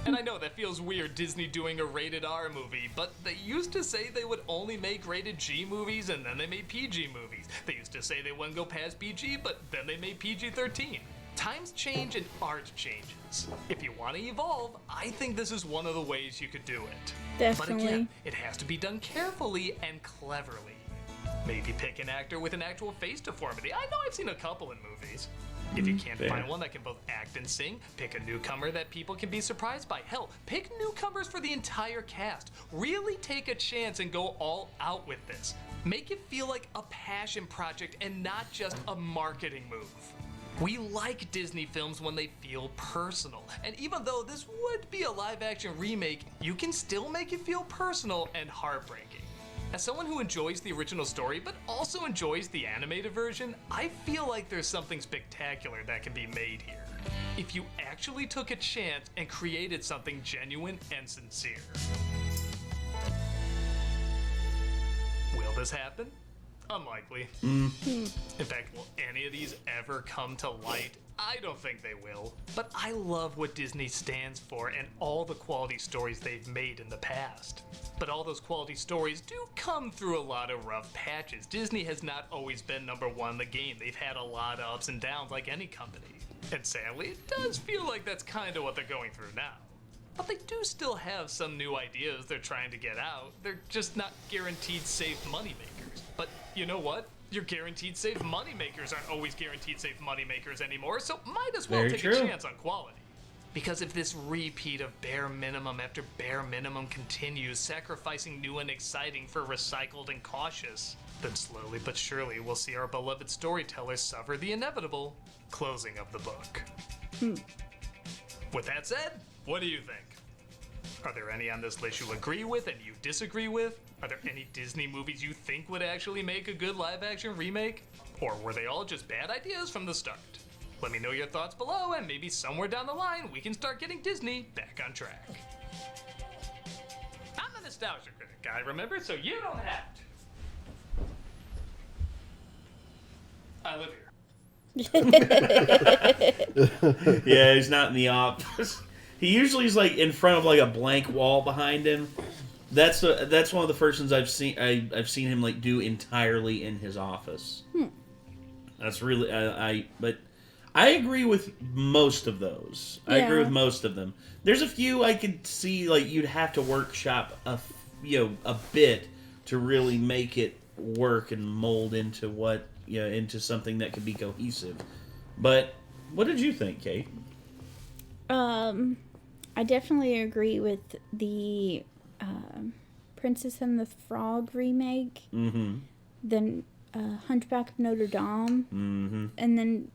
And I know that feels weird, Disney doing a rated R movie, but they used to say they would only make rated G movies and then they made PG movies. They used to say they wouldn't go past PG, but then they made PG-13. Times change and art changes. If you want to evolve, I think this is one of the ways you could do it. Definitely. But again, it has to be done carefully and cleverly. Maybe pick an actor with an actual face deformity. I know I've seen a couple in movies. If you can't Fair. find one that can both act and sing, pick a newcomer that people can be surprised by. Hell, pick newcomers for the entire cast. Really take a chance and go all out with this. Make it feel like a passion project and not just a marketing move. We like Disney films when they feel personal. And even though this would be a live-action remake, you can still make it feel personal and heartbreaking. As someone who enjoys the original story, but also enjoys the animated version, I feel like there's something spectacular that can be made here. If you actually took a chance and created something genuine and sincere. Will this happen? Unlikely. In fact, will any of these ever come to light? I don't think they will. But I love what Disney stands for and all the quality stories they've made in the past. But all those quality stories do come through a lot of rough patches. Disney has not always been number one in the game. They've had a lot of ups and downs like any company. And sadly, it does feel like that's kind of what they're going through now. But they do still have some new ideas they're trying to get out. They're just not guaranteed safe moneymakers. But you know what? Your guaranteed safe moneymakers aren't always guaranteed safe moneymakers anymore, so might as well Very take true. a chance on quality. Because if this repeat of bare minimum after bare minimum continues, sacrificing new and exciting for recycled and cautious, then slowly but surely we'll see our beloved storytellers suffer the inevitable closing of the book. With that said, what do you think? Are there any on this list you agree with and you disagree with? Are there any Disney movies you think would actually make a good live-action remake? Or were they all just bad ideas from the start? Let me know your thoughts below, and maybe somewhere down the line we can start getting Disney back on track. I'm the Nostalgia Critic guy, remember? So you don't have to. I live here. Yeah, he's not in the office. He usually is like in front of like a blank wall behind him. That's one of the first ones I've seen. I've seen him like do entirely in his office. That's really but I agree with most of those. I agree with most of them. There's a few I could see like you'd have to workshop a bit to really make it work and mold into into something that could be cohesive. But what did you think, Kate? I definitely agree with the Princess and the Frog remake. Mm-hmm. Then Hunchback of Notre Dame. Mm-hmm. And then,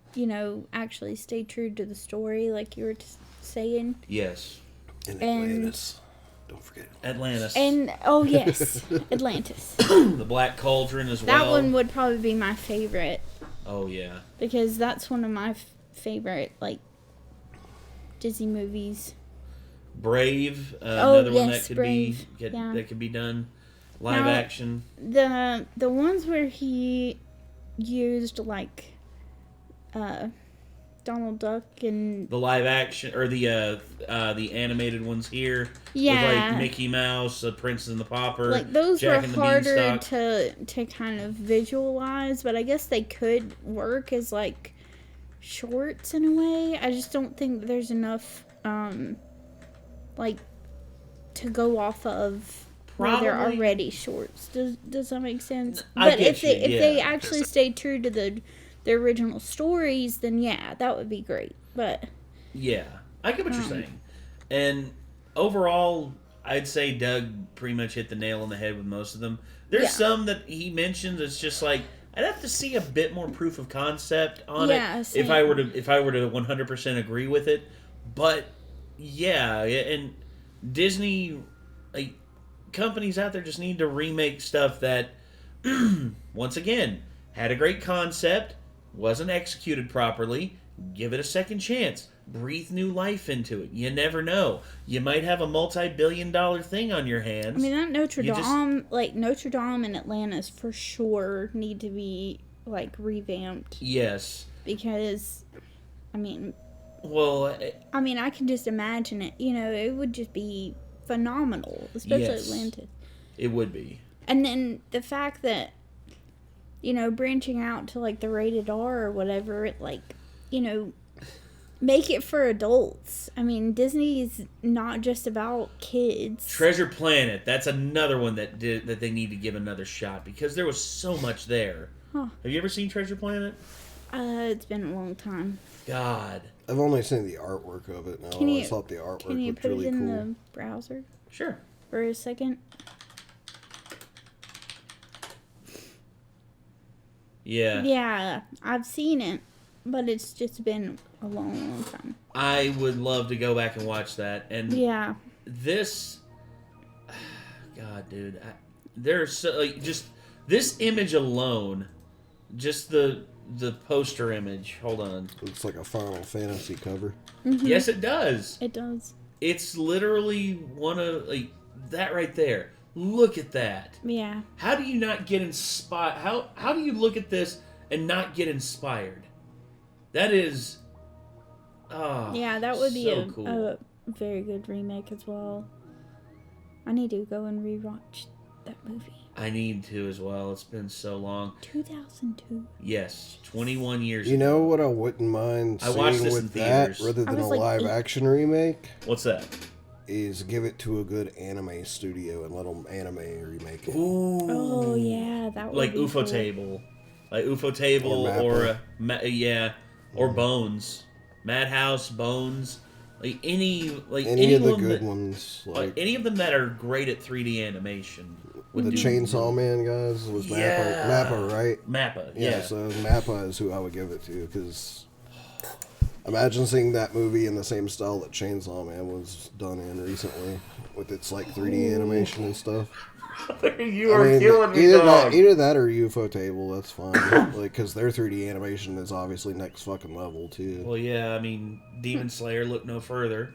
actually stay true to the story like you were saying. Yes. In Atlantis. Don't forget Atlantis. And, oh, yes, Atlantis. The Black Cauldron as well. That one would probably be my favorite. Oh, yeah. Because that's one of my favorite, like, Disney movies. Brave, another one that could Brave. that could be done live action. The ones where he used, like, Donald Duck and the live action or the animated ones here, with like Mickey Mouse, Princess and the Pauper, like those Jack were and the harder Beanstalk. to kind of visualize, but I guess they could work as like shorts in a way. I just don't think there's enough like to go off of. Where they're already shorts. Does that make sense? But if they actually stay true to the original stories, then yeah, that would be great. But yeah, I get what you're saying. And overall, I'd say Doug pretty much hit the nail on the head with most of them. There's some that he mentions. It's just like I'd have to see a bit more proof of concept on it same. if I were to 100% agree with it. But yeah, and Disney, like, companies out there just need to remake stuff that, once again, had a great concept, wasn't executed properly. Give it a second chance. Breathe new life into it. You never know. You might have a multi-billion-dollar thing on your hands. I mean, that Notre Dame and Atlantis for sure need to be like revamped. Yes. Because, I mean, I can just imagine it. You know, it would just be phenomenal, especially Atlantis. It would be. And then the fact that, you know, branching out to like the rated R or whatever, it like, you know, make it for adults. I mean, Disney's not just about kids. Treasure Planet, that's another one that they need to give another shot because there was so much there. Huh. Have you ever seen Treasure Planet? It's been a long time. God. I've only seen the artwork of it now. I thought the artwork can you looked put really it in cool. the browser? Sure. For a second. Yeah. Yeah, I've seen it, but it's just been a long, long time. I would love to go back and watch that. And yeah, this, God, dude, there's so, like, just this image alone, just the poster image. Hold on. Looks like a Final Fantasy cover. Mm-hmm. Yes, it does. It does. It's literally one of like that right there. Look at that. Yeah. How do you not get inspired? How do you look at this and not get inspired? That is. Oh, yeah, that would be so cool. a very good remake as well. I need to go and rewatch that movie. I need to as well. It's been so long. 2002. Yes, 21 years. You know what I wouldn't mind I watched seeing this with in that, theaters. rather than a like live 8. action remake, What's that? is give it to a good anime studio and let them anime remake it. Ooh. Oh yeah, that would Like be UFO cool. Table, like UFO Table, Or or or Bones, Madhouse, Bones, like any of the good ones, like any of them that are great at 3D animation. the Chainsaw Man guys was Mappa, right? Mappa, Yeah, so Mappa is who I would give it to, because imagine seeing that movie in the same style that Chainsaw Man was done in recently, with its like 3D animation and stuff. You are killing me, either dog. either that or UFO Table, that's fine. Like, because their 3D animation is obviously next fucking level too. Well, yeah, I mean, Demon Slayer, look no further.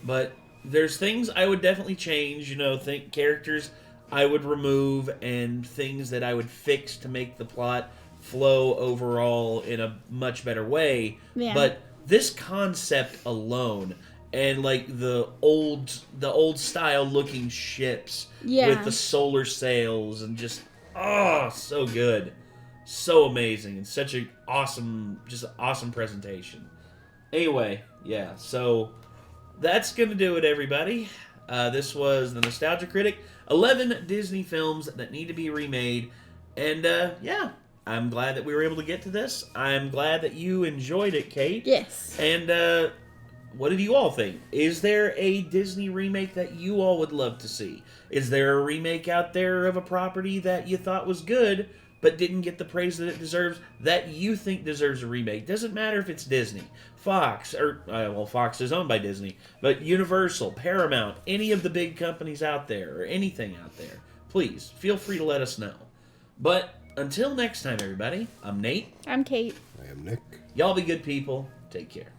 But there's things I would definitely change. You know, characters I would remove and things that I would fix to make the plot flow overall in a much better way. Yeah. But this concept alone, and like the old style looking ships with the solar sails, and just so good, so amazing, and such an awesome presentation. Anyway, yeah, so that's gonna do it, everybody. This was the Nostalgia Critic. 11 Disney films that need to be remade, and yeah, I'm glad that we were able to get to this. I'm glad that you enjoyed it, Kate. Yes. And what did you all think? Is there a Disney remake that you all would love to see? Is there a remake out there of a property that you thought was good, but didn't get the praise that it deserves, that you think deserves a remake. Doesn't matter if it's Disney, Fox, or, well, Fox is owned by Disney, but Universal, Paramount, any of the big companies out there, or anything out there, please, feel free to let us know. But until next time, everybody, I'm Nate. I'm Kate. I am Nick. Y'all be good people. Take care.